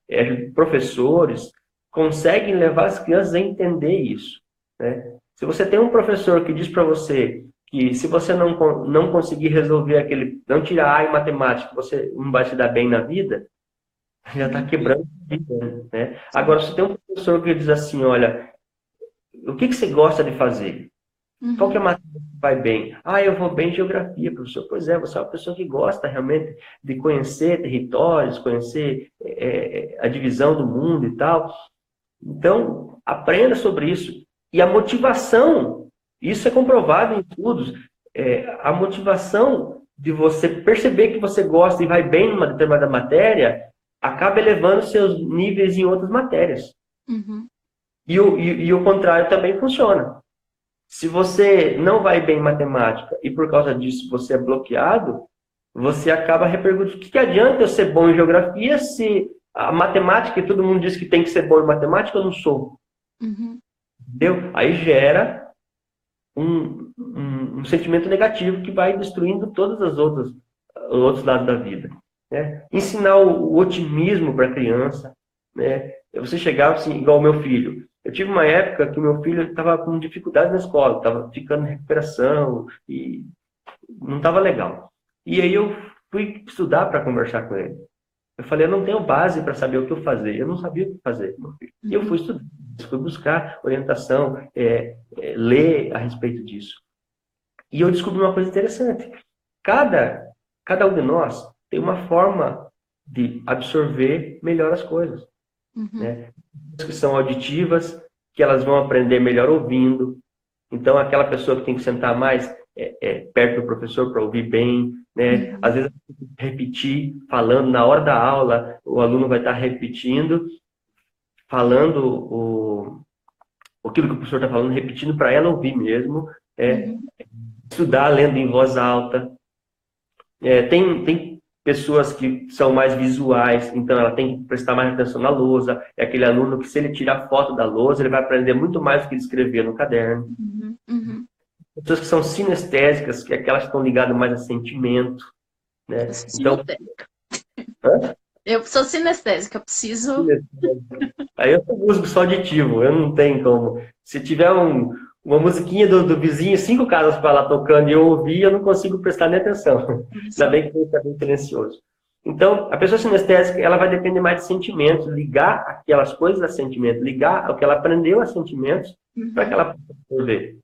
professores, conseguem levar as crianças a entender isso, né? Se você tem um professor que diz para você que se você não conseguir resolver não tirar A em matemática, você não vai se dar bem na vida, já está Uhum. quebrando a vida, né? Sim. Agora, se tem um professor que diz assim, olha, o que você gosta de fazer? Qual que é Uhum. a matéria que vai bem? Ah, eu vou bem em geografia, professor. Pois é, você é uma pessoa que gosta realmente de conhecer territórios, conhecer a divisão do mundo e tal. Então, aprenda sobre isso. E a motivação, isso é comprovado em estudos, a motivação de você perceber que você gosta e vai bem numa determinada matéria, acaba elevando seus níveis em outras matérias. Uhum. E o contrário também funciona. Se você não vai bem em matemática e por causa disso você é bloqueado, você acaba repercutindo. O que adianta eu ser bom em geografia se a matemática, e todo mundo diz que tem que ser bom em matemática, eu não sou? Uhum. Entendeu? Aí gera um sentimento negativo que vai destruindo todas as outras os outros lados da vida, né? Ensinar o otimismo para a criança, né? Você chegava assim, igual o meu filho. Eu tive uma época que o meu filho estava com dificuldade na escola, estava ficando em recuperação e não estava legal. E aí eu fui estudar para conversar com ele. Eu falei, eu não tenho base para saber o que eu fazer. Eu não sabia o que fazer, meu filho. E eu fui Uhum. estudar, fui buscar orientação, ler a respeito disso. E eu descobri uma coisa interessante. Cada, cada um de nós tem uma forma de absorver melhor as coisas, Uhum. né? Que são auditivas, que elas vão aprender melhor ouvindo. Então, aquela pessoa que tem que sentar mais perto do professor para ouvir bem, né? Às Uhum. vezes, repetir, falando na hora da aula, o aluno vai estar repetindo, falando aquilo que o professor está falando, repetindo para ela ouvir mesmo. Uhum. Estudar lendo em voz alta. Tem pessoas que são mais visuais, então ela tem que prestar mais atenção na lousa. É aquele aluno que, se ele tirar foto da lousa, ele vai aprender muito mais do que ele escrever no caderno. Uhum. Uhum. Pessoas que são sinestésicas, que é aquelas que estão ligadas mais a sentimento, Eu né? sou Então, sinestésica. hã? Eu sou sinestésica, eu preciso. Sinestésica. Aí eu sou músico só auditivo, eu não tenho como. Se tiver uma musiquinha do vizinho, 5 casas para lá tocando e eu ouvir, eu não consigo prestar nem atenção. Ainda bem que está bem silencioso. Então, a pessoa sinestésica, ela vai depender mais de sentimentos, ligar aquelas coisas a sentimentos, ligar o que ela aprendeu a sentimentos para que Uhum. ela possa absorver.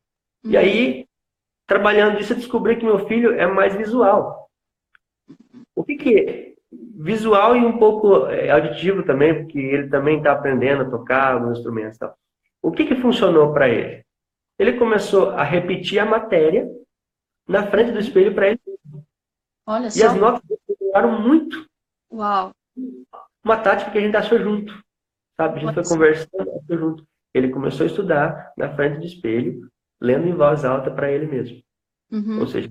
E Uhum. aí, trabalhando isso, eu descobri que meu filho é mais visual. O que é? Visual e um pouco auditivo também, porque ele também está aprendendo a tocar os instrumentos e tal. O que funcionou para ele? Ele começou a repetir a matéria na frente do espelho para ele. Olha E as só. notas melhoraram muito. Uau. Uma tática que a gente achou junto, sabe? A gente Olha foi só. conversando, achou junto. Ele começou a estudar na frente do espelho, lendo em voz alta para ele mesmo. Ou Uhum, seja,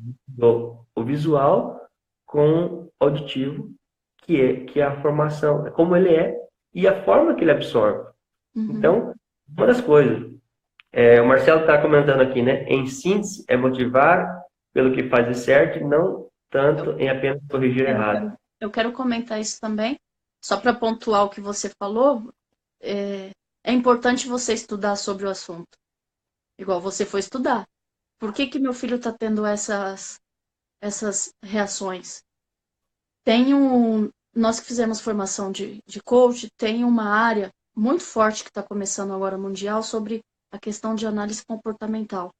o visual com o auditivo, que é a formação, é como ele é e a forma que ele absorve. uhum. Então, uma das coisas, o Marcelo está comentando aqui, né? Em síntese, é motivar pelo que faz de certo e não tanto em apenas corrigir É, errado. eu quero comentar isso também, só para pontuar o que você falou. É, é importante você estudar sobre o assunto, igual você foi estudar. Por que que meu filho está tendo essas reações? Nós que fizemos formação de coach, tem uma área muito forte que está começando agora mundial sobre a questão de análise comportamental.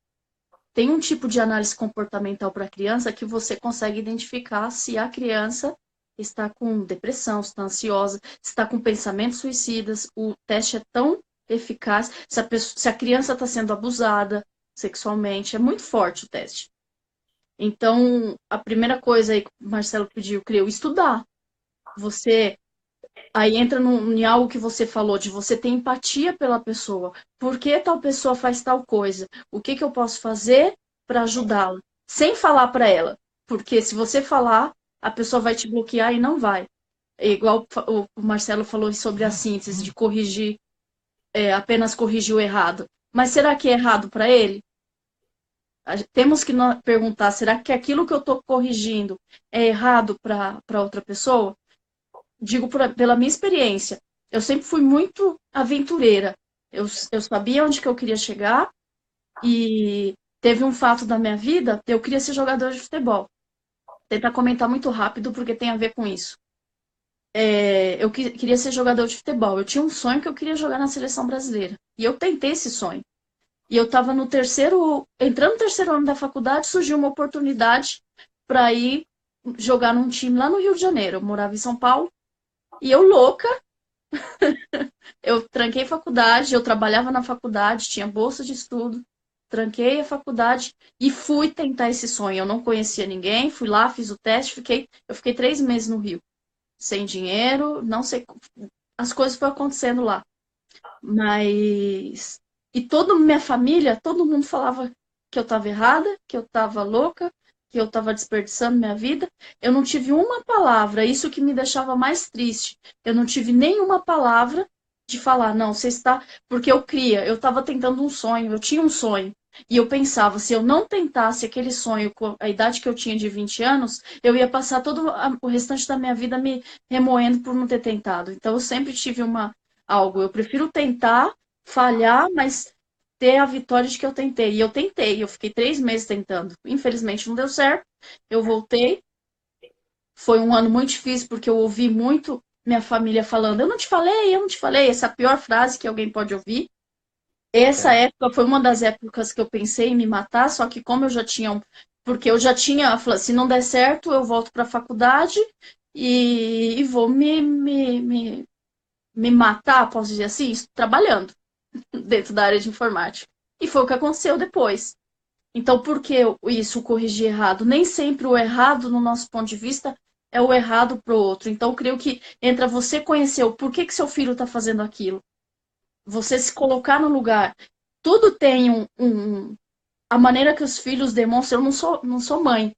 Tem um tipo de análise comportamental para a criança que você consegue identificar se a criança está com depressão, se está ansiosa, se está com pensamentos suicidas. O teste é tão eficaz. Se a criança está sendo abusada sexualmente, é muito forte o teste. Então, a primeira coisa aí que o Marcelo pediu, eu creio, estudar. Você aí entra em algo que você falou, de você ter empatia pela pessoa. Por que tal pessoa faz tal coisa? O que que eu posso fazer para ajudá-la? Sem falar para ela. Porque se você falar, a pessoa vai te bloquear e não vai. É igual o Marcelo falou sobre a síntese, de corrigir, apenas corrigir o errado. Mas será que é errado para ele? Temos que perguntar, será que aquilo que eu estou corrigindo é errado para outra pessoa? Digo pela minha experiência, eu sempre fui muito aventureira. Eu sabia onde que eu queria chegar e teve um fato da minha vida, eu queria ser jogador de futebol. Tentar comentar muito rápido porque tem a ver com isso. Eu queria ser jogador de futebol. Eu tinha um sonho que eu queria jogar na seleção brasileira. E eu tentei esse sonho. E eu estava entrando no terceiro ano da faculdade, surgiu uma oportunidade para ir jogar num time lá no Rio de Janeiro. Eu morava em São Paulo. E eu louca, eu tranquei faculdade, eu trabalhava na faculdade, tinha bolsa de estudo, tranquei a faculdade e fui tentar esse sonho. Eu não conhecia ninguém, fui lá, fiz o teste, eu fiquei 3 meses no Rio, sem dinheiro, não sei, as coisas foram acontecendo lá. Mas e toda minha família, todo mundo falava que eu estava errada, que eu estava louca, que eu estava desperdiçando minha vida. Eu não tive uma palavra, isso que me deixava mais triste. Eu não tive nenhuma palavra de falar, não, você está. Porque eu estava tentando um sonho, eu tinha um sonho. E eu pensava, se eu não tentasse aquele sonho com a idade que eu tinha de 20 anos, eu ia passar todo o restante da minha vida me remoendo por não ter tentado. Então eu sempre tive algo. Eu prefiro tentar, falhar, mas ter a vitória de que eu tentei. E eu tentei, eu fiquei 3 meses tentando. Infelizmente não deu certo. Eu voltei. Foi um ano muito difícil porque eu ouvi muito minha família falando: eu não te falei, eu não te falei. Essa é a pior frase que alguém pode ouvir. Essa É. época foi uma das épocas que eu pensei em me matar, só que como eu já tinha porque eu já tinha, falei, se não der certo, eu volto para a faculdade e vou me matar, posso dizer assim, trabalhando dentro da área de informática. E foi o que aconteceu depois. Então, por que isso corrigir errado? Nem sempre o errado, no nosso ponto de vista, é o errado para o outro. Então, eu creio que entra você conhecer o porquê que seu filho está fazendo aquilo. Você se colocar no lugar. Tudo tem a maneira que os filhos demonstram. Eu não sou mãe,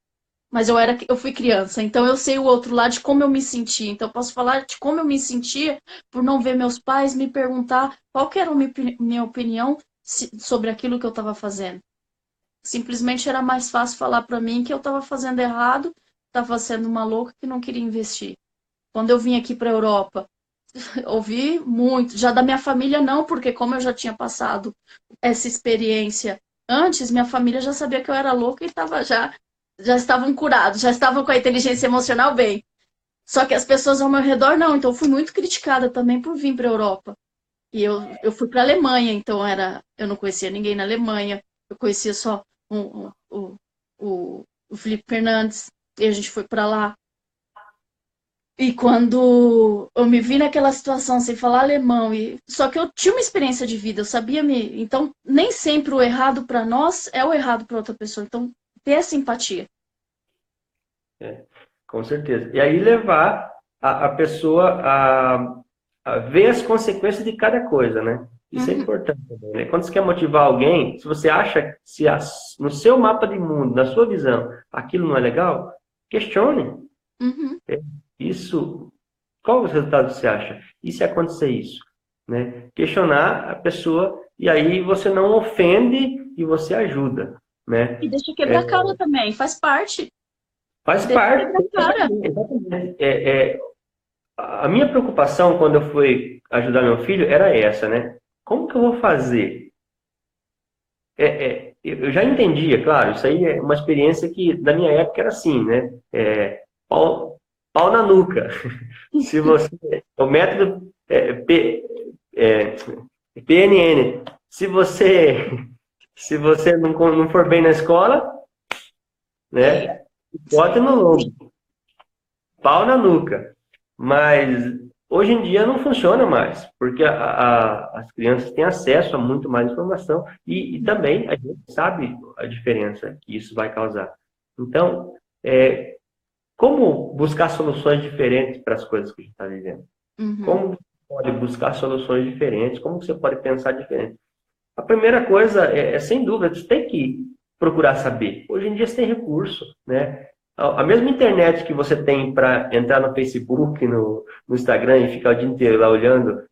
mas eu fui criança, então eu sei o outro lado de como eu me sentia. Então eu posso falar de como eu me sentia por não ver meus pais me perguntar qual que era a minha opinião sobre aquilo que eu estava fazendo. Simplesmente era mais fácil falar para mim que eu estava fazendo errado, estava sendo uma louca que não queria investir. Quando eu vim aqui para a Europa, ouvi muito, já da minha família não, porque como eu já tinha passado essa experiência antes, minha família já sabia que eu era louca e já estavam curados, já estavam com a inteligência emocional bem. Só que as pessoas ao meu redor não, então eu fui muito criticada também por vir para a Europa. E eu fui para a Alemanha, então eu não conhecia ninguém na Alemanha, eu conhecia só o Felipe Fernandes, e a gente foi para lá. E quando eu me vi naquela situação sem falar alemão, só que eu tinha uma experiência de vida, eu sabia me. Então, nem sempre o errado para nós é o errado para outra pessoa. Então, ter essa empatia. É. Com certeza. E aí levar a pessoa a ver as consequências de cada coisa, né? Isso é Uhum, importante também, né? Quando você quer motivar alguém, se você acha, no seu mapa de mundo, na sua visão, aquilo não é legal, questione. uhum, É, Isso, qual o resultado você acha? E se acontecer isso? Né? Questionar a pessoa e aí você não ofende e você ajuda, e né? deixa quebrar a cara também, faz parte. Faz Deixa parte, quebrar a cara. exatamente. A minha preocupação quando eu fui ajudar meu filho era essa, né? Como que eu vou fazer? Eu já entendia, claro, isso aí é uma experiência que da minha época era assim, né? Pau na nuca. Se você, o método é, PNN. Se você, se você não for bem na escola, É, né? Bote no lombo, pau na nuca. Mas hoje em dia não funciona mais, porque as crianças têm acesso a muito mais informação e também a gente sabe a diferença que isso vai causar. Então, como buscar soluções diferentes para as coisas que a gente está vivendo? uhum, Como você pode buscar soluções diferentes? Como você pode pensar diferente? A primeira coisa sem dúvida, você tem que procurar saber. Hoje em dia você tem recurso, né? A mesma internet que você tem para entrar no Facebook, no Instagram e ficar o dia inteiro lá olhando,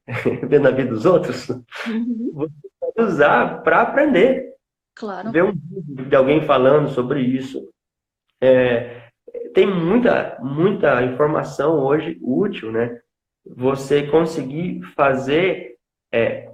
vendo a vida dos outros, uhum, você pode usar para aprender. claro. Ver um vídeo de alguém falando sobre isso. Tem muita informação hoje útil, né? Você conseguir fazer,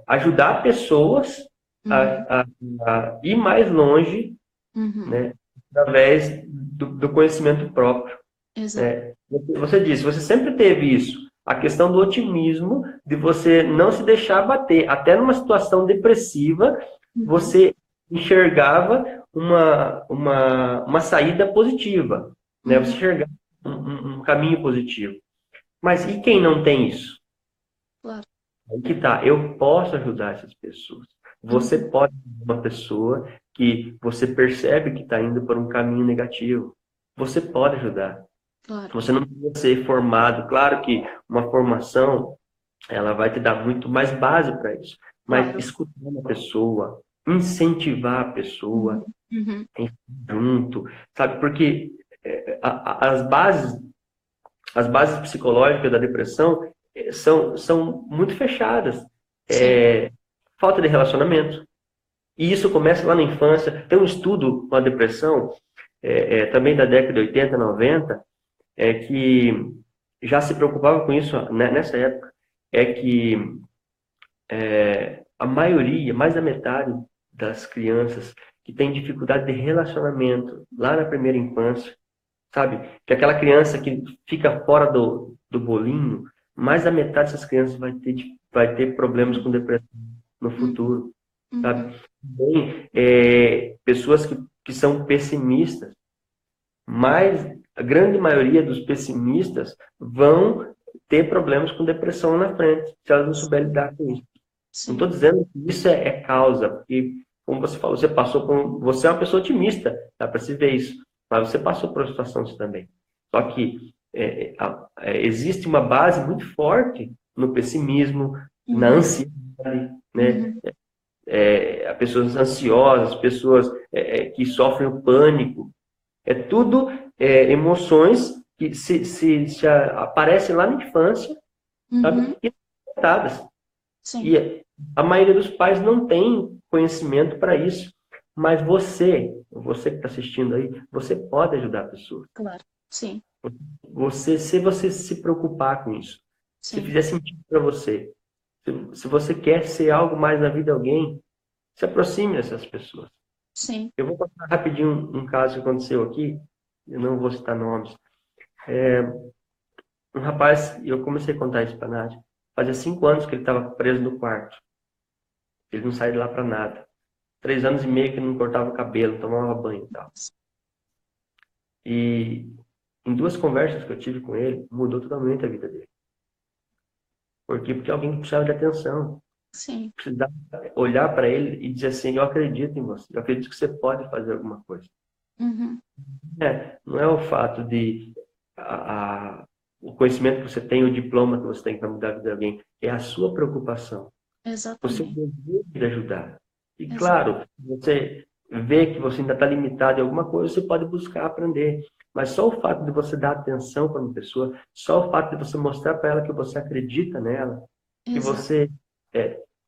ajudar pessoas Uhum, a, a, a ir mais longe, uhum, né? Através do conhecimento próprio. exato. Né? Você disse, você sempre teve isso. A questão do otimismo, de você não se deixar bater. Até numa situação depressiva, Uhum, você enxergava uma saída positiva. Né? Você uhum, enxergava um caminho positivo. Mas e quem não tem isso? claro. Aí que tá, eu posso ajudar essas pessoas. Você Uhum, pode ser uma pessoa que você percebe que está indo por um caminho negativo. Você pode ajudar. claro. Você não precisa ser formado. Claro que uma formação, ela vai te dar muito mais base para isso. Mas Claro. escutar uma pessoa, incentivar a pessoa, Uhum, uhum, ir junto, sabe? Porque as bases psicológicas da depressão são muito fechadas. sim. Falta de relacionamento. E isso começa lá na infância. Tem um estudo com a depressão, também da década de 80, 90, que já se preocupava com isso né, nessa época, é que a maioria, mais da metade das crianças que tem dificuldade de relacionamento lá na primeira infância, sabe? Que aquela criança que fica fora do bolinho, mais da metade dessas crianças vai ter problemas com depressão no Uhum, futuro, uhum, sabe? Também, pessoas que são pessimistas, mas a grande maioria dos pessimistas vão ter problemas com depressão na frente, se elas não souberem lidar com isso. Não sim. estou dizendo que isso é causa, porque, como você falou, você é uma pessoa otimista, dá para se ver isso, mas você passou por uma situação assim também. Só que existe uma base muito forte no pessimismo, na Uhum, ansiedade, né? uhum, Pessoas ansiosas, pessoas que sofrem o pânico. É tudo emoções que se aparecem lá na infância, sabe? uhum, E tratadas. sim. E a maioria dos pais não tem conhecimento para isso. Mas você que está assistindo aí, você pode ajudar a pessoa. Claro. Sim, Se você se preocupar com isso, se sim, fizer sentido para você, se você quer ser algo mais na vida de alguém, se aproxime dessas pessoas. sim. Eu vou contar rapidinho um caso que aconteceu aqui, eu não vou citar nomes. Um rapaz, eu comecei a contar isso para a Nádia, fazia 5 anos que ele estava preso no quarto. Ele não saía de lá para nada. 3 anos e meio que ele não cortava o cabelo, não tomava banho e tal. E em 2 conversas que eu tive com ele, mudou totalmente a vida dele. Por quê? Porque alguém que precisava de atenção. Sim. Precisava olhar para ele e dizer assim, eu acredito em você. Eu acredito que você pode fazer alguma coisa. Uhum, Não é o fato de a, o conhecimento que você tem, o diploma que você tem para mudar a vida de alguém. É a sua preocupação. Você Exatamente. deseja ajudar. E Exato. claro, você vê que você ainda está limitado em alguma coisa, você pode buscar aprender. Mas só o fato de você dar atenção para uma pessoa, só o fato de você mostrar para ela que você acredita nela, que Exato. você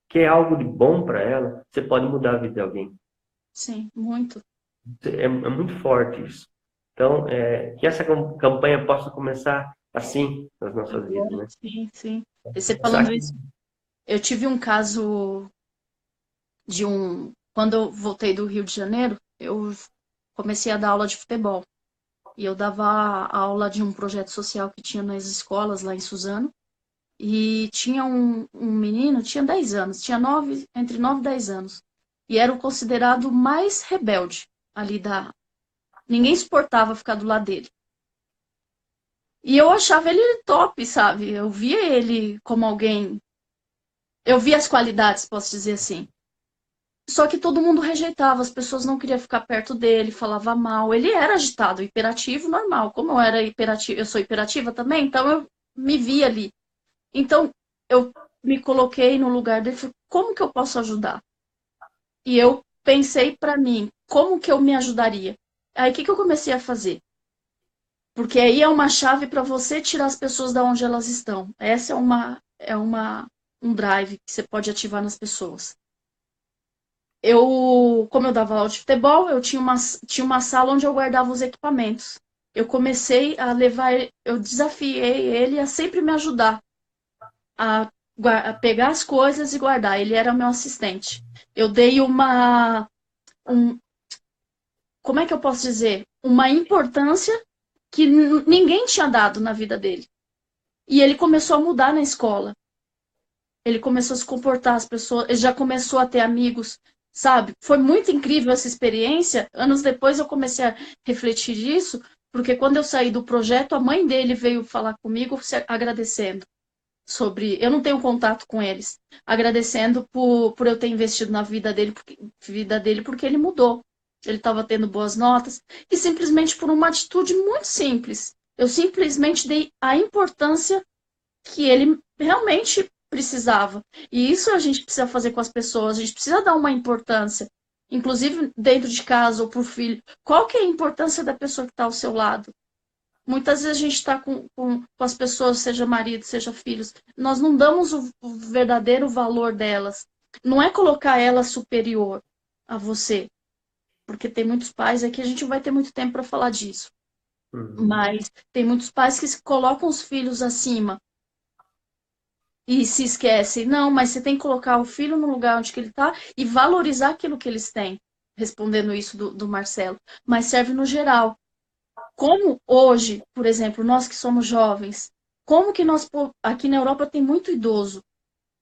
quer algo de bom para ela, você pode mudar a vida de alguém. Sim, muito. É muito forte isso. Então, que essa campanha possa começar assim nas nossas vidas, Agora, né? sim, sim. E você Pensar falando que isso, eu tive um caso de um. Quando eu voltei do Rio de Janeiro, eu comecei a dar aula de futebol. E eu dava aula de um projeto social que tinha nas escolas lá em Suzano. E tinha um menino, tinha 10 anos, tinha entre 9 e 10 anos. E era o considerado mais rebelde ali da. Ninguém suportava ficar do lado dele. E eu achava ele top, sabe? Eu via ele como alguém. Eu via as qualidades, posso dizer assim. Só que todo mundo rejeitava, as pessoas não queriam ficar perto dele, falava mal. Ele era agitado, hiperativo, normal. Como eu era hiperativo, eu sou hiperativa também, então eu me via ali. Então eu me coloquei no lugar dele, falei, como que eu posso ajudar? E eu pensei para mim, como que eu me ajudaria? Aí o que eu comecei a fazer? Porque aí é uma chave para você tirar as pessoas da onde elas estão. Essa um drive que você pode ativar nas pessoas. Como eu dava aula de futebol, eu tinha uma sala onde eu guardava os equipamentos. Eu comecei a levar, eu desafiei ele a sempre me ajudar a pegar as coisas e guardar. Ele era meu assistente. Eu dei um, como é que eu posso dizer? Uma importância que ninguém tinha dado na vida dele. E ele começou a mudar na escola. Ele começou a se comportar, as pessoas, ele já começou a ter amigos, sabe? Foi muito incrível essa experiência. Anos depois eu comecei a refletir isso, porque quando eu saí do projeto, a mãe dele veio falar comigo agradecendo sobre. Eu não tenho contato com eles, agradecendo por eu ter investido na vida dele, porque ele mudou. Ele estava tendo boas notas, e simplesmente por uma atitude muito simples. Eu simplesmente dei a importância que ele realmente precisava. E isso a gente precisa fazer com as pessoas, a gente precisa dar uma importância, inclusive dentro de casa ou para o filho. Qual que é a importância da pessoa que está ao seu lado? Muitas vezes a gente está com as pessoas, seja marido, seja filhos, nós não damos o verdadeiro valor delas. Não é colocar ela superior a você, porque tem muitos pais aqui, a gente não vai ter muito tempo para falar disso. Uhum. Mas tem muitos pais que colocam os filhos acima e se esquecem. Não, mas você tem que colocar o filho no lugar onde que ele está e valorizar aquilo que eles têm. Respondendo isso do Marcelo. Mas serve no geral. Como hoje, por exemplo, nós que somos jovens, como que nós, aqui na Europa tem muito idoso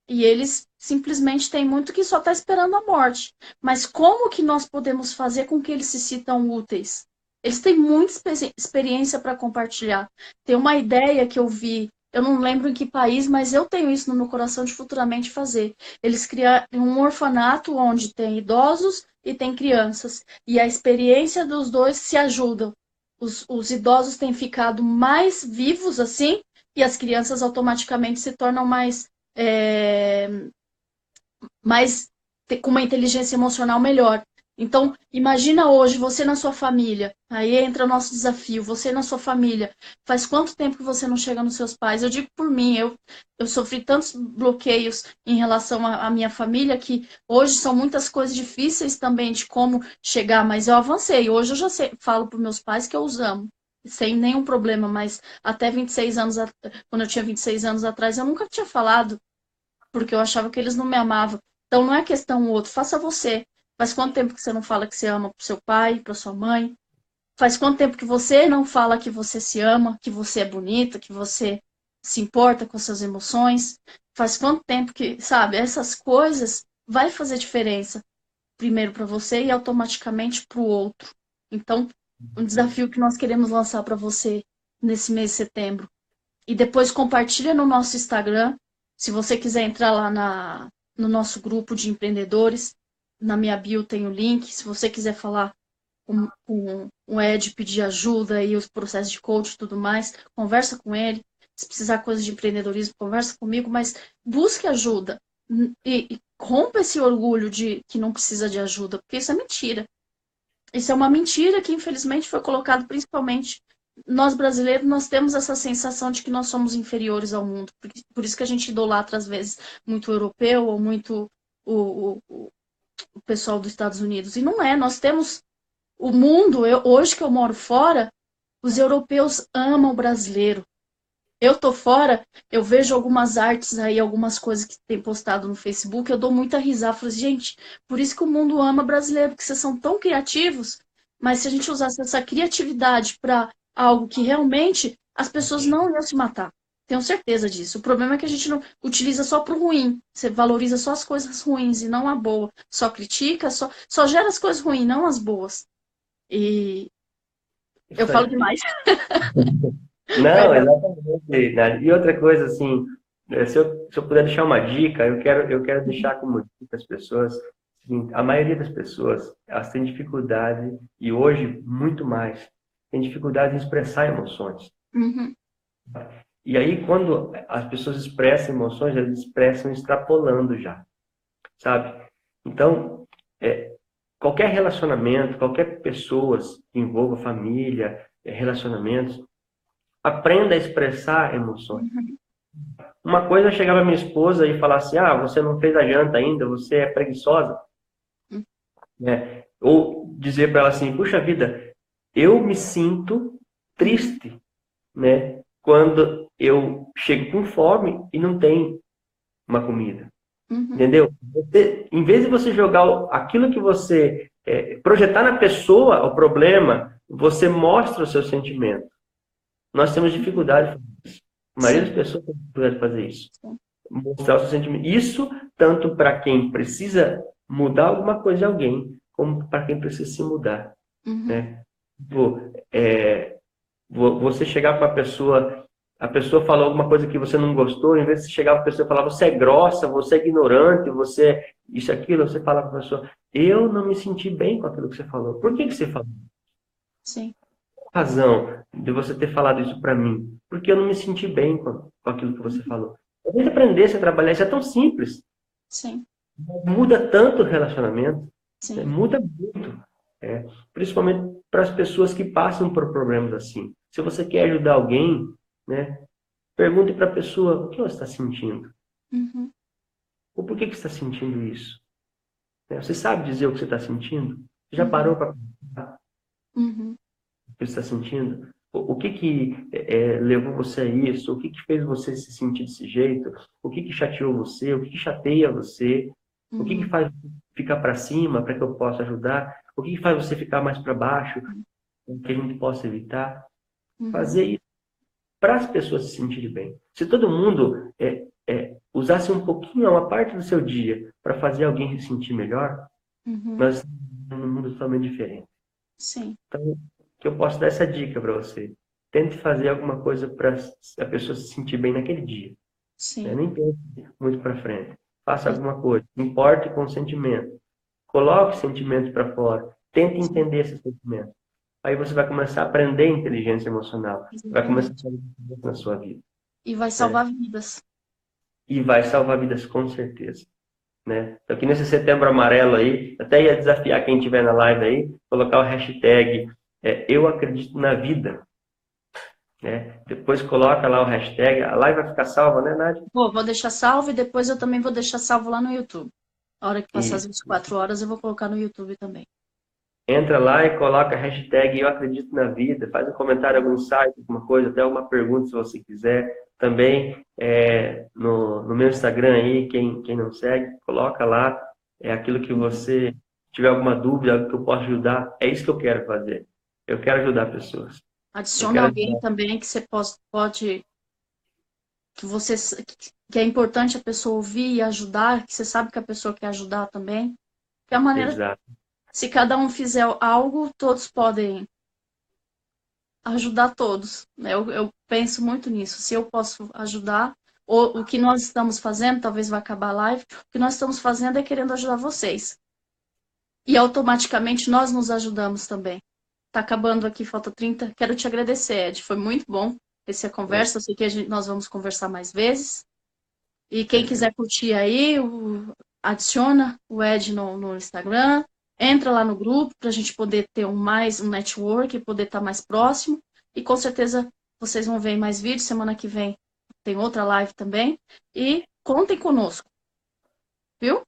e eles simplesmente têm muito que só está esperando a morte. Mas como que nós podemos fazer com que eles se sintam úteis? Eles têm muita experiência para compartilhar. Tem uma ideia que eu vi, eu não lembro em que país, mas eu tenho isso no meu coração de futuramente fazer. Eles criaram um orfanato onde tem idosos e tem crianças. E a experiência dos dois se ajudam. Os idosos têm ficado mais vivos assim, e as crianças automaticamente se tornam é, mais com uma inteligência emocional melhor. Então, imagina hoje você na sua família. Aí entra o nosso desafio. Você na sua família. Faz quanto tempo que você não chega nos seus pais? Eu digo por mim, eu sofri tantos bloqueios em relação à minha família que hoje são muitas coisas difíceis também de como chegar, mas eu avancei. Hoje eu já falo para meus pais que eu os amo. Sem nenhum problema, mas até 26 anos, quando eu tinha 26 anos atrás, eu nunca tinha falado porque eu achava que eles não me amavam. Então não é questão o outro, faça você. Faz quanto tempo que você não fala que você ama pro seu pai, pra sua mãe? Faz quanto tempo que você não fala que você se ama, que você é bonita, que você se importa com suas emoções? Faz quanto tempo que, sabe, essas coisas vai fazer diferença primeiro para você e automaticamente para o outro. Então, um desafio que nós queremos lançar para você nesse mês de setembro e depois compartilha no nosso Instagram. Se você quiser entrar lá no nosso grupo de empreendedores, na minha bio tem o link. Se você quiser falar com o Ed, pedir ajuda e os processos de coach e tudo mais, conversa com ele. Se precisar coisa de empreendedorismo, conversa comigo, mas busque ajuda. E rompa esse orgulho de que não precisa de ajuda, porque isso é mentira. Isso é uma mentira que, infelizmente, foi colocado principalmente nós brasileiros. Nós temos essa sensação de que nós somos inferiores ao mundo. Por isso que a gente idolatra, às vezes, muito o europeu ou muito o pessoal dos Estados Unidos. E não é. Nós temos o mundo. Hoje que eu moro fora, os europeus amam o brasileiro. Eu tô fora, eu vejo algumas artes aí, algumas coisas que tem postado no Facebook, eu dou muita risada. Falo assim, gente, por isso que o mundo ama brasileiro, porque vocês são tão criativos, mas se a gente usasse essa criatividade para algo que realmente as pessoas não iam se matar. Tenho certeza disso. O problema é que a gente não utiliza só pro ruim. Você valoriza só as coisas ruins e não a boa. Só critica, só gera as coisas ruins, não as boas. E eu Isso falo aí. demais. Não, Perdão. exatamente, né? E outra coisa, assim, se eu puder deixar uma dica, eu quero deixar como dica as pessoas, assim, a maioria das pessoas, elas têm dificuldade, e hoje muito mais, tem dificuldade em expressar emoções. Uhum, E aí, quando as pessoas expressam emoções, elas expressam extrapolando já, sabe? Então, qualquer relacionamento, qualquer pessoa que envolva família, relacionamentos, aprenda a expressar emoções. uhum, Uma coisa é chegar para minha esposa e falar assim, ah, você não fez a janta ainda, você é preguiçosa, uhum, né? Ou dizer para ela assim, puxa vida, eu me sinto triste, né? Quando eu chego com fome e não tem uma comida, uhum. entendeu? Em vez de você jogar aquilo que você projetar na pessoa o problema, você mostra o seu sentimento. Nós temos dificuldade de fazer isso. A maioria Sim, das pessoas tem dificuldade de fazer isso. sim. Mostrar o seu sentimento. Isso tanto para quem precisa mudar alguma coisa em alguém, como para quem precisa se mudar, Uhum, né? Tipo, você chegar para a pessoa falou alguma coisa que você não gostou, em vez de você chegar para a pessoa e falar, você é grossa, você é ignorante, você é isso, aquilo, você fala para a pessoa, eu não me senti bem com aquilo que você falou. Por que você falou? sim, Razão de você ter falado isso para mim? Porque eu não me senti bem com aquilo que você falou. A gente aprender a trabalhar, isso é tão simples. sim, Muda tanto o relacionamento, né? sim. Muda muito. Principalmente para as pessoas que passam por problemas assim. Se você quer ajudar alguém, né, pergunte para a pessoa o que ela está sentindo. Uhum, Ou por que você está sentindo isso? Você sabe dizer o que você está sentindo? Você já uhum, parou para pensar uhum, o que você está sentindo? O que levou você a isso? O que fez você se sentir desse jeito? O que chateou você? O que chateia você? O que uhum, faz você ficar para cima para que eu possa ajudar? O que faz você ficar mais para baixo que a gente possa evitar? uhum, Fazer isso para as pessoas se sentirem bem. Se todo mundo usasse um pouquinho, uma parte do seu dia para fazer alguém se sentir melhor, uhum. nós estamos num mundo totalmente diferente. Sim, Então, que eu posso dar essa dica para você. Tente fazer alguma coisa para a pessoa se sentir bem naquele dia, né? sim. Nem pense muito para frente. Faça alguma coisa. Importe com o sentimento. Coloque sentimentos para fora. Tente Sim, entender esse sentimento. Aí você vai começar a aprender inteligência emocional. Vai começar a exatamente. fazer isso na sua vida, E vai né? salvar vidas. E vai salvar vidas com certeza, né? Então, aqui nesse setembro amarelo aí, até ia desafiar quem estiver na live aí, colocar o hashtag eu acredito na vida, né? Depois coloca lá o hashtag, a live vai ficar salva, né, Nádia? Vou deixar salvo e depois eu também vou deixar salvo lá no YouTube. A hora que passar as E 24 horas eu vou colocar no YouTube também. entra lá e coloca a hashtag eu acredito na vida, faz um comentário, algum site, alguma coisa, até alguma pergunta se você quiser. Também no meu Instagram aí, quem não segue, coloca lá aquilo que você tiver alguma dúvida, algo que eu possa ajudar. É isso que eu quero fazer. Eu quero ajudar pessoas. Eu Adiciona quero alguém ajudar. também que você pode que você que é importante a pessoa ouvir e ajudar, que você sabe que a pessoa quer ajudar também. Que é a maneira, Exato, se cada um fizer algo, todos podem ajudar todos, né? Eu penso muito nisso. Se eu posso ajudar, o que nós estamos fazendo, talvez vai acabar a live, o que nós estamos fazendo é querendo ajudar vocês. e automaticamente nós nos ajudamos também. Tá acabando aqui, falta 30. Quero te agradecer, Ed. Foi muito bom essa conversa. Eu sei que nós vamos conversar mais vezes. E quem quiser curtir aí, adiciona o Ed no Instagram. Entra lá no grupo para a gente poder ter mais um network, poder estar mais próximo. E com certeza vocês vão ver mais vídeos. Semana que vem tem outra live também. E contem conosco. Viu?